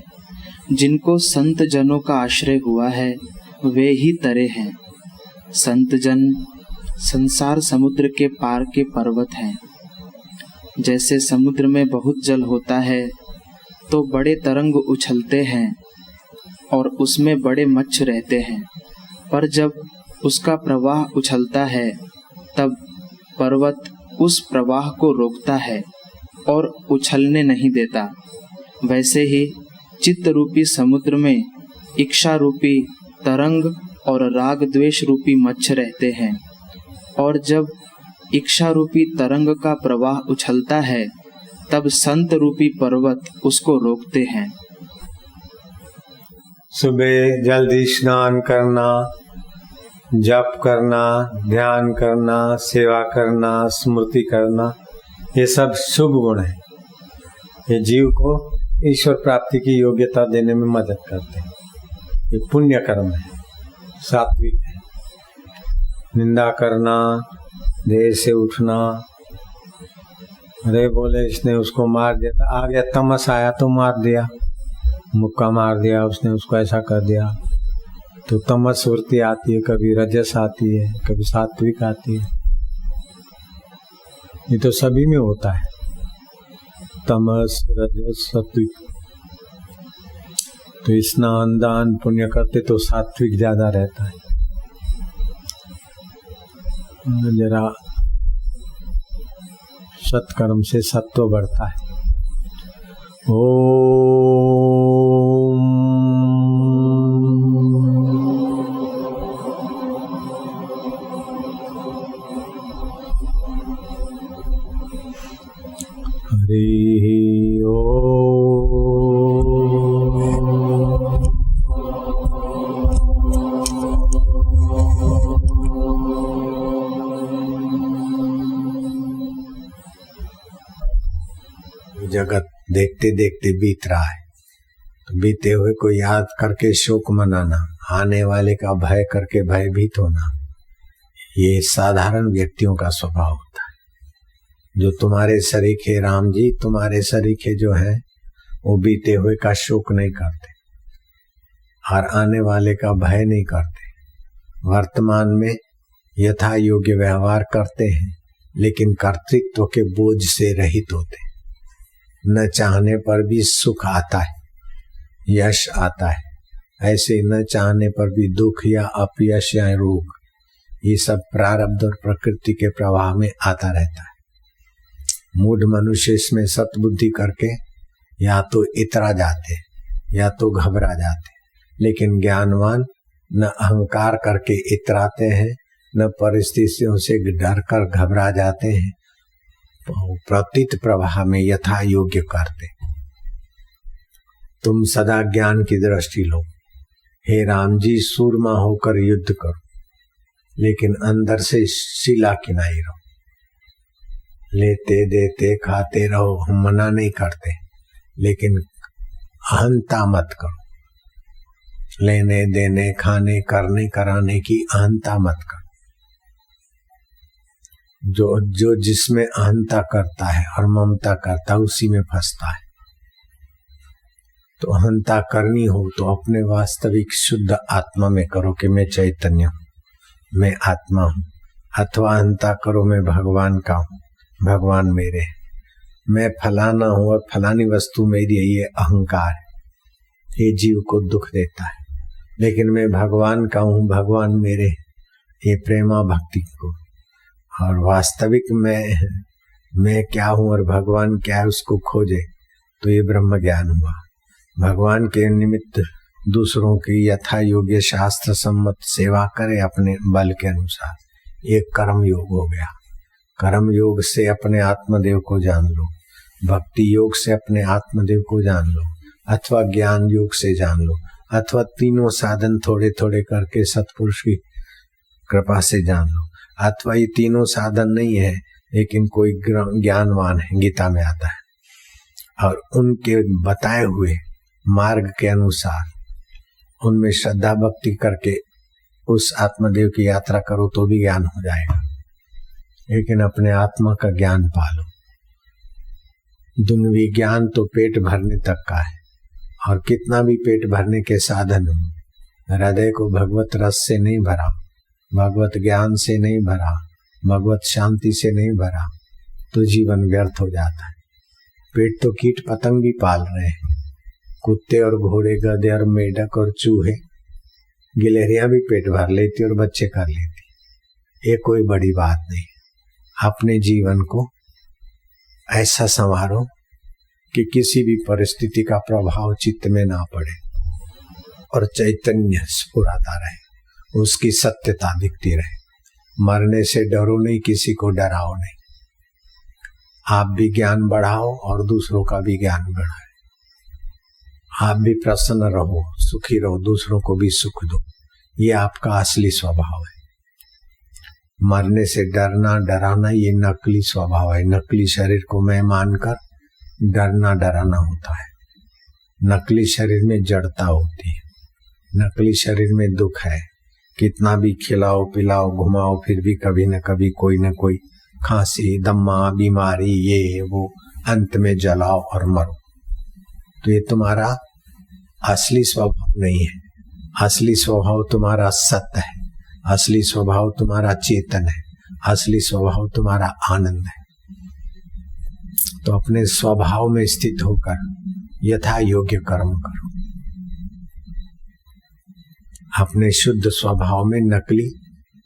जिनको संत जनों का आश्रय हुआ है वे ही तरे हैं। संत जन संसार समुद्र के पार के पर्वत हैं। जैसे समुद्र में बहुत जल होता है तो बड़े तरंग उछलते हैं और उसमें बड़े मच्छ रहते हैं, पर जब उसका प्रवाह उछलता है तब पर्वत उस प्रवाह को रोकता है और उछलने नहीं देता। वैसे ही चित्त रूपी समुद्र में इच्छा रूपी तरंग और राग द्वेष रूपी मच्छ रहते हैं, और जब इच्छा रूपी तरंग का प्रवाह उछलता है तब संत रूपी पर्वत उसको रोकते हैं। सुबह जल्दी स्नान करना, जप करना, ध्यान करना, सेवा करना, स्मृति करना, ये सब शुभ गुण है। ये जीव को ईश्वर प्राप्ति की योग्यता देने में मदद करते हैं। ये पुण्य कर्म है, सात्विक है। निंदा करना, देर से उठना, अरे बोले इसने उसको मार दिया, आ गया तमस आया तो मार दिया, मुक्का मार दिया उसने, उसको ऐसा कर दिया, तो तमस वृत्ति आती है, कभी रजस आती है, कभी सात्विक आती है। ये तो सभी में होता है, तमस रजस सात्विक। तो स्नान दान पुण्य करते तो सात्विक ज्यादा रहता है। जरा सत्कर्म से सत्व बढ़ता है। हरि ओम। जगत देखते देखते बीत रहा है, तो बीते हुए को याद करके शोक मनाना, आने वाले का भय करके भयभीत होना, ये साधारण व्यक्तियों का स्वभाव होता है। जो तुम्हारे सरीखे राम जी, तुम्हारे सरीखे जो हैं वो बीते हुए का शोक नहीं करते और आने वाले का भय नहीं करते। वर्तमान में यथा योग्य व्यवहार करते हैं, लेकिन कर्तृत्व के बोझ से रहित होते हैं। न चाहने पर भी सुख आता है, यश आता है, ऐसे न चाहने पर भी दुख या अपयश या रोग, ये सब प्रारब्ध और प्रकृति के प्रवाह में आता रहता है। मूढ़ मनुष्य इसमें सतबुद्धि करके या तो इतरा जाते या तो घबरा जाते, लेकिन ज्ञानवान न अहंकार करके इतराते हैं, न परिस्थितियों से डर कर घबरा जाते हैं, प्रतीत प्रवाह में यथा योग्य करते। तुम सदा ज्ञान की दृष्टि लो। हे राम जी, सूरमा होकर युद्ध करो, लेकिन अंदर से शिला किनाई रहो। लेते देते खाते रहो, हम मना नहीं करते, लेकिन अहंता मत करो। लेने देने खाने करने कराने की अहंता मत करो। जो जिसमें अहंता करता है और ममता करता है उसी में फंसता है। तो अहंता करनी हो तो अपने वास्तविक शुद्ध आत्मा में करो कि मैं चैतन्य हूँ, मैं आत्मा हूँ। अथवा अहंता करो मैं भगवान का हूँ, भगवान मेरे हैं, मैं फलाना हूँ और फलानी वस्तु मेरी है, ये अहंकार है, ये जीव को दुख देता है। लेकिन मैं भगवान का हूँ, भगवान मेरे, ये प्रेमा भक्ति को। और वास्तविक मैं क्या हूँ और भगवान क्या है उसको खोजे तो ये ब्रह्म ज्ञान हुआ। भगवान के निमित्त दूसरों की यथा योग्य शास्त्र सम्मत सेवा करे अपने बल के अनुसार, ये कर्म योग हो गया। कर्म योग से अपने आत्मदेव को जान लो, भक्ति योग से अपने आत्मदेव को जान लो, अथवा ज्ञान योग से जान लो, अथवा तीनों साधन थोड़े थोड़े करके सतपुरुष की कृपा से जान लो, अथवा ये तीनों साधन नहीं है लेकिन कोई ज्ञानवान है, गीता में आता है, और उनके बताए हुए मार्ग के अनुसार उनमें श्रद्धा भक्ति करके उस आत्मदेव की यात्रा करो तो भी ज्ञान हो जाएगा। लेकिन अपने आत्मा का ज्ञान पालो। दुनियावी ज्ञान तो पेट भरने तक का है, और कितना भी पेट भरने के साधन हो, हृदय को भगवत रस से नहीं भरा, भगवत ज्ञान से नहीं भरा, भगवत शांति से नहीं भरा तो जीवन व्यर्थ हो जाता है। पेट तो कीट पतंग भी पाल रहे हैं, कुत्ते और घोड़े, गधे और मेढक और चूहे, गिलहरियां भी पेट भर लेती और बच्चे कर लेती। ये कोई बड़ी बात नहीं। अपने जीवन को ऐसा संवारो कि किसी भी परिस्थिति का प्रभाव चित्त में ना पड़े और चैतन्य स्फुराता रहे, उसकी सत्यता दिखती रहे। मरने से डरो नहीं, किसी को डराओ नहीं। आप भी ज्ञान बढ़ाओ और दूसरों का भी ज्ञान बढ़ाओ। आप भी प्रसन्न रहो, सुखी रहो, दूसरों को भी सुख दो। ये आपका असली स्वभाव है। मरने से डरना डराना ये नकली स्वभाव है। नकली शरीर को मैं मानकर डरना डराना होता है। नकली शरीर में जड़ता होती है, नकली शरीर में दुख है। कितना भी खिलाओ पिलाओ घुमाओ फिर भी कभी न कभी कोई न कोई खांसी दम्मा बीमारी ये वो, अंत में जलाओ और मरो। तो ये तुम्हारा असली स्वभाव नहीं है। असली स्वभाव तुम्हारा सत्य है, असली स्वभाव तुम्हारा चेतन है, असली स्वभाव तुम्हारा आनंद है। तो अपने स्वभाव में स्थित होकर यथा योग्य कर्म करो। अपने शुद्ध स्वभाव में नकली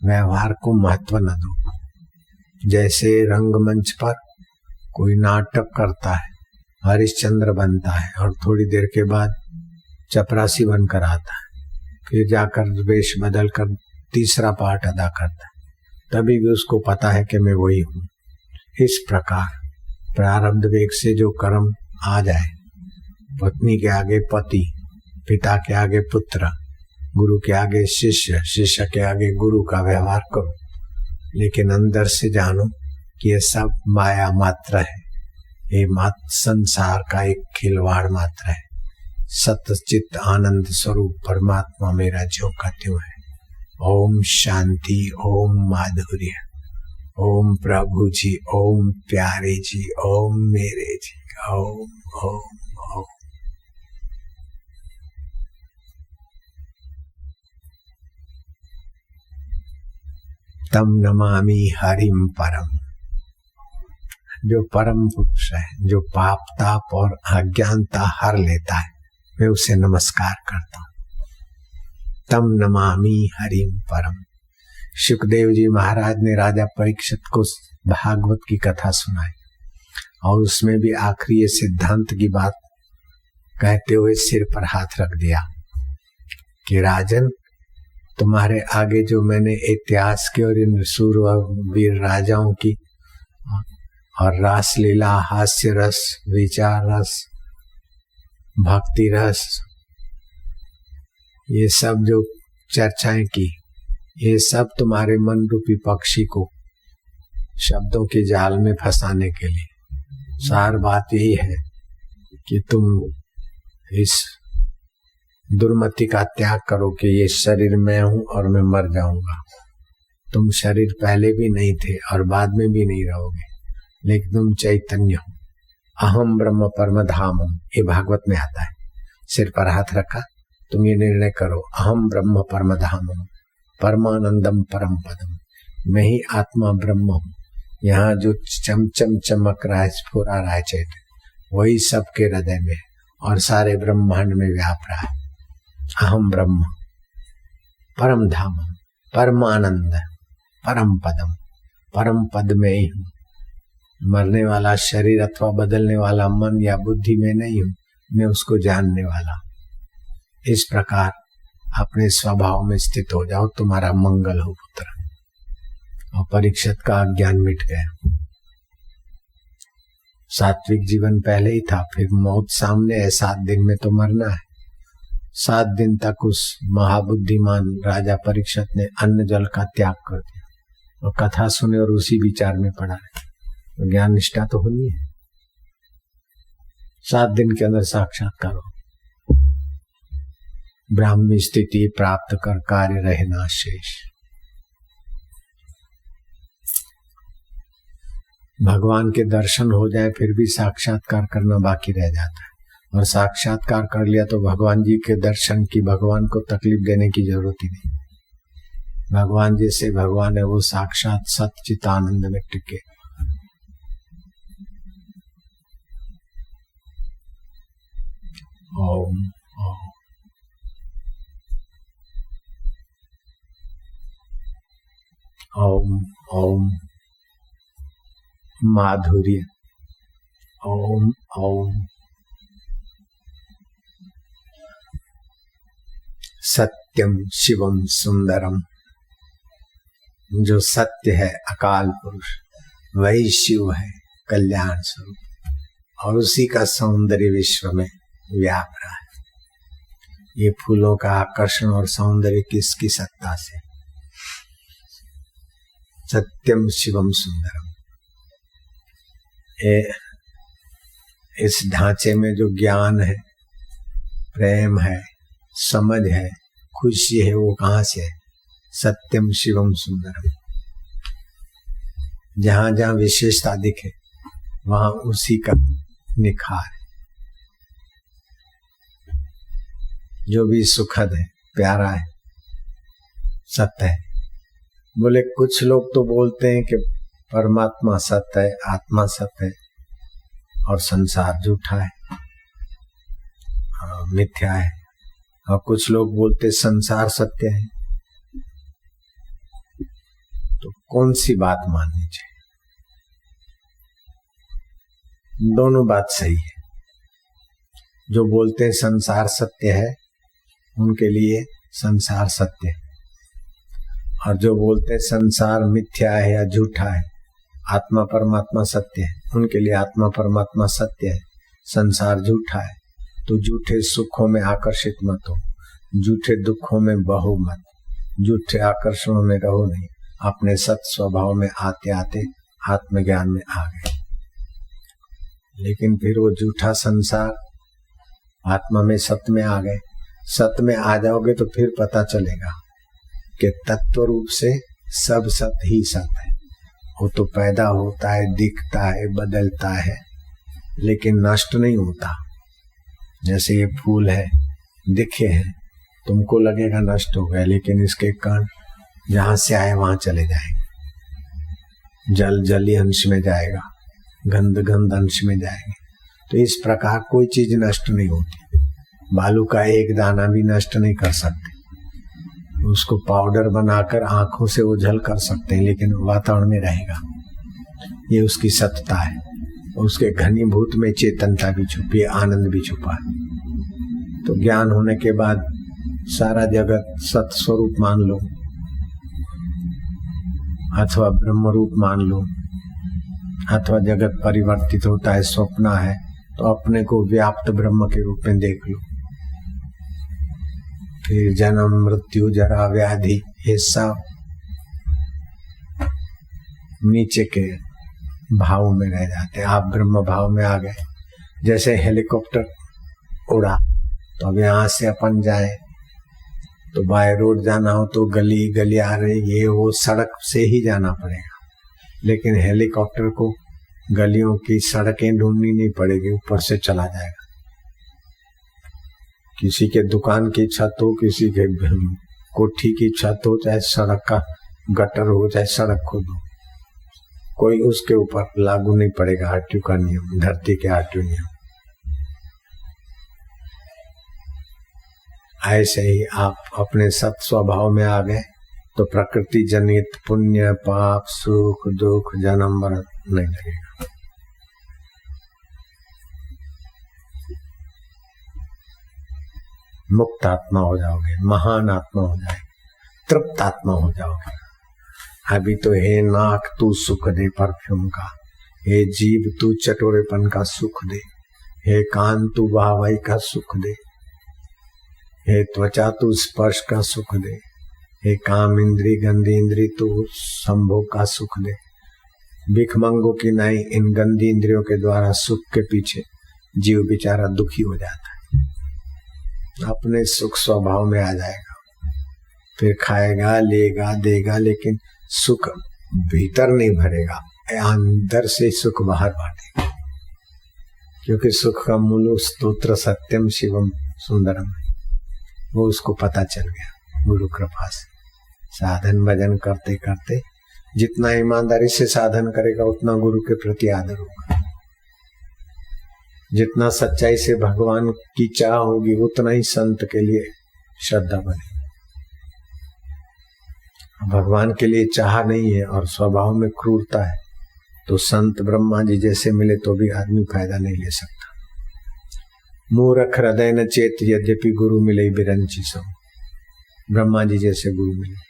व्यवहार को महत्व न दो। जैसे रंगमंच पर कोई नाटक करता है, हरिश्चंद्र बनता है और थोड़ी देर के बाद चपरासी बनकर आता है, फिर जाकर वेश बदल कर तीसरा पार्ट अदा करता है, तभी भी उसको पता है कि मैं वही हूँ। इस प्रकार प्रारब्ध वेग से जो कर्म आ जाए, पत्नी के आगे पति, पिता के आगे पुत्र, गुरु के आगे शिष्य, शिष्य के आगे गुरु का व्यवहार करो। लेकिन अंदर से जानो कि ये सब माया मात्र है, ये मात्र संसार का एक खिलवाड़ मात्र है। सत्य चित्त आनंद स्वरूप परमात्मा मेरा जो का त्यों है। ओम शांति, ओम माधुर्य, ओम प्रभु जी, ओम प्यारे जी, ओम मेरे जी, ओम ओम ओम। तम नमामि हरिम परम। जो परम पुरुष है, जो पाप ताप और अज्ञानता हर लेता है, मैं उसे नमस्कार करता हूँ। तम नमामि हरिम परम। शुकदेव जी महाराज ने राजा परीक्षित को भागवत की कथा सुनाई और उसमें भी आखिरी सिद्धांत की बात कहते हुए सिर पर हाथ रख दिया कि राजन, तुम्हारे आगे जो मैंने इतिहास के और इन सूरवीर राजाओं की और रासलीला, हास्य रस, विचार रस, भक्ति रस, ये सब जो चर्चाएं की, ये सब तुम्हारे मन रूपी पक्षी को शब्दों की जाल में फंसाने के लिए। सार बात यही है कि तुम इस दुर्मति का त्याग करो कि ये शरीर मैं हूं और मैं मर जाऊंगा। तुम शरीर पहले भी नहीं थे और बाद में भी नहीं रहोगे, लेकिन तुम चैतन्य हो। अहम ब्रह्म परम धामम, ये भागवत में आता है। सिर पर हाथ रखा, तुम ये निर्णय करो, अहम ब्रह्म परम धामम परमानंदम परम पदम, मैं ही आत्मा ब्रह्म हूँ। यहाँ जो चमचम चमक रहा है, स्फुरा रहा है चैतन्य, वही सबके हृदय में और सारे ब्रह्मांड में व्याप रहा है। अहम ब्रह्म परम धामम परमानंद परम पदम, परम पद में ही हूँ। मरने वाला शरीर अथवा बदलने वाला मन या बुद्धि में नहीं हूँ, मैं उसको जानने वाला। इस प्रकार अपने स्वभाव में स्थित हो जाओ, तुम्हारा मंगल हो पुत्र। और परीक्षित का अज्ञान मिट गया। सात्विक जीवन पहले ही था, फिर मौत सामने है, 7 दिन में तो मरना है। 7 दिन तक उस महाबुद्धिमान राजा परीक्षित ने अन्न जल का त्याग कर दिया और कथा सुने और उसी विचार में पड़ा रहे। तो ज्ञान निष्ठा तो होनी है। 7 दिन के अंदर साक्षात्कार हो, ब्राह्मी स्थिति प्राप्त कर कार्य रहना शेष। भगवान के दर्शन हो जाए फिर भी साक्षात्कार करना बाकी रह जाता है, और साक्षात्कार कर लिया तो भगवान जी के दर्शन की भगवान को तकलीफ देने की जरूरत ही नहीं। भगवान जैसे भगवान है वो साक्षात सच्चित आनंद में टिके। ओम ओम ओम ओम माधुर्य। ओम ओम सत्यम शिवम सुंदरम। जो सत्य है अकाल पुरुष, वही शिव है कल्याण स्वरूप, और उसी का सौंदर्य विश्व में व्याप रहा है। ये फूलों का आकर्षण और सौंदर्य किसकी सत्ता से? सत्यम शिवम सुंदरम। इस ढांचे में जो ज्ञान है, प्रेम है, समझ है, खुशी है, वो कहाँ से है? सत्यम शिवम सुंदरम। जहां जहां विशेषता दिखे वहां उसी का निखार। जो भी सुखद है, प्यारा है, सत्य है। बोले कुछ लोग तो बोलते हैं कि परमात्मा सत्य है, आत्मा सत्य है और संसार झूठा है, मिथ्या है। और कुछ लोग बोलते संसार सत्य है। तो कौन सी बात माननी चाहिए? दोनों बात सही है। जो बोलते हैं संसार सत्य है उनके लिए संसार सत्य है, और जो बोलते हैं संसार मिथ्या है या झूठा है, आत्मा परमात्मा सत्य है, उनके लिए आत्मा परमात्मा सत्य है, संसार झूठा है। तो झूठे सुखों में आकर्षित मत हो, झूठे दुखों में बहो मत, झूठे आकर्षणों में रहो नहीं। अपने सत स्वभाव में आते आते आत्मज्ञान में आ गए। लेकिन फिर वो झूठा संसार आत्मा में सत्य में आ गए। सत्य में आ जाओगे तो फिर पता चलेगा कि तत्व रूप से सब सत्य ही सत्य है। वो तो पैदा होता है, दिखता है, बदलता है, लेकिन नष्ट नहीं होता। जैसे ये फूल है, दिखे हैं, तुमको लगेगा नष्ट हो गया, लेकिन इसके कण जहां से आए वहां चले जाएंगे। जल जली अंश में जाएगा, गंध गंध अंश में जाएंगे। तो इस प्रकार कोई चीज नष्ट नहीं होती। बालू का एक दाना भी नष्ट नहीं कर सकते। उसको पाउडर बनाकर आंखों से ओझल कर सकते हैं, लेकिन वातावरण में रहेगा। ये उसकी सत्ता है। उसके घनीभूत में चेतनता भी छुपी है, आनंद भी छुपा है। तो ज्ञान होने के बाद सारा जगत सत स्वरूप मान लो अथवा ब्रह्म रूप मान लो, अथवा जगत परिवर्तित होता है, स्वप्न है, तो अपने को व्याप्त ब्रह्म के रूप में देख लो। फिर जन्म मृत्यु जरा व्याधि ये सब नीचे के भाव में रह जाते। आप ब्रह्म भाव में आ गए। जैसे हेलीकॉप्टर उड़ा तो अब यहाँ से अपन जाए तो बाय रोड जाना हो तो गली गली आ रही ये वो सड़क से ही जाना पड़ेगा, लेकिन हेलीकॉप्टर को गलियों की सड़कें ढूंढनी नहीं पड़ेगी, ऊपर से चला जाएगा। किसी के दुकान की छत हो, किसी के कोठी की छत हो, चाहे सड़क का गटर हो, चाहे सड़क खोदो, कोई उसके ऊपर लागू नहीं पड़ेगा आरटीयू का नियम, धरती के आरटीयू नियम। ऐसे ही आप अपने सत स्वभाव में आ गए तो प्रकृति जनित पुण्य पाप सुख दुख जन्म मरण नहीं लगेगा। मुक्त आत्मा हो जाओगे, महान आत्मा हो जाएगी, तृप्त आत्मा हो जाओगे। अभी तो हे नाक तू सुख दे परफ्यूम का, हे जीभ तू चटोरेपन का सुख दे, हे कान तू वाहवाही का सुख दे, हे त्वचा तू स्पर्श का सुख दे, हे काम इंद्री गंदी इंद्री तू संभोग का सुख दे। भिखमंगों की नाई इन गंदी इंद्रियों के द्वारा सुख के पीछे जीव बेचारा दुखी हो जाता है। अपने सुख स्वभाव में आ जाएगा, फिर खाएगा लेगा देगा, लेकिन सुख भीतर नहीं भरेगा, अंदर से सुख बाहर बांटेगा। क्योंकि सुख का मूल स्तोत्र सत्यम शिवम सुंदरम, वो उसको पता चल गया गुरु कृपा से। साधन भजन करते करते जितना ईमानदारी से साधन करेगा उतना गुरु के प्रति आदर होगा, जितना सच्चाई से भगवान की चाह होगी उतना ही संत के लिए श्रद्धा बनेगी। भगवान के लिए चाह नहीं है और स्वभाव में क्रूरता है तो संत ब्रह्मा जी जैसे मिले तो भी आदमी फायदा नहीं ले सकता। मूर्ख हृदय न चेत यद्यपि गुरु मिले बिरंची सम, ब्रह्मा जी जैसे गुरु मिले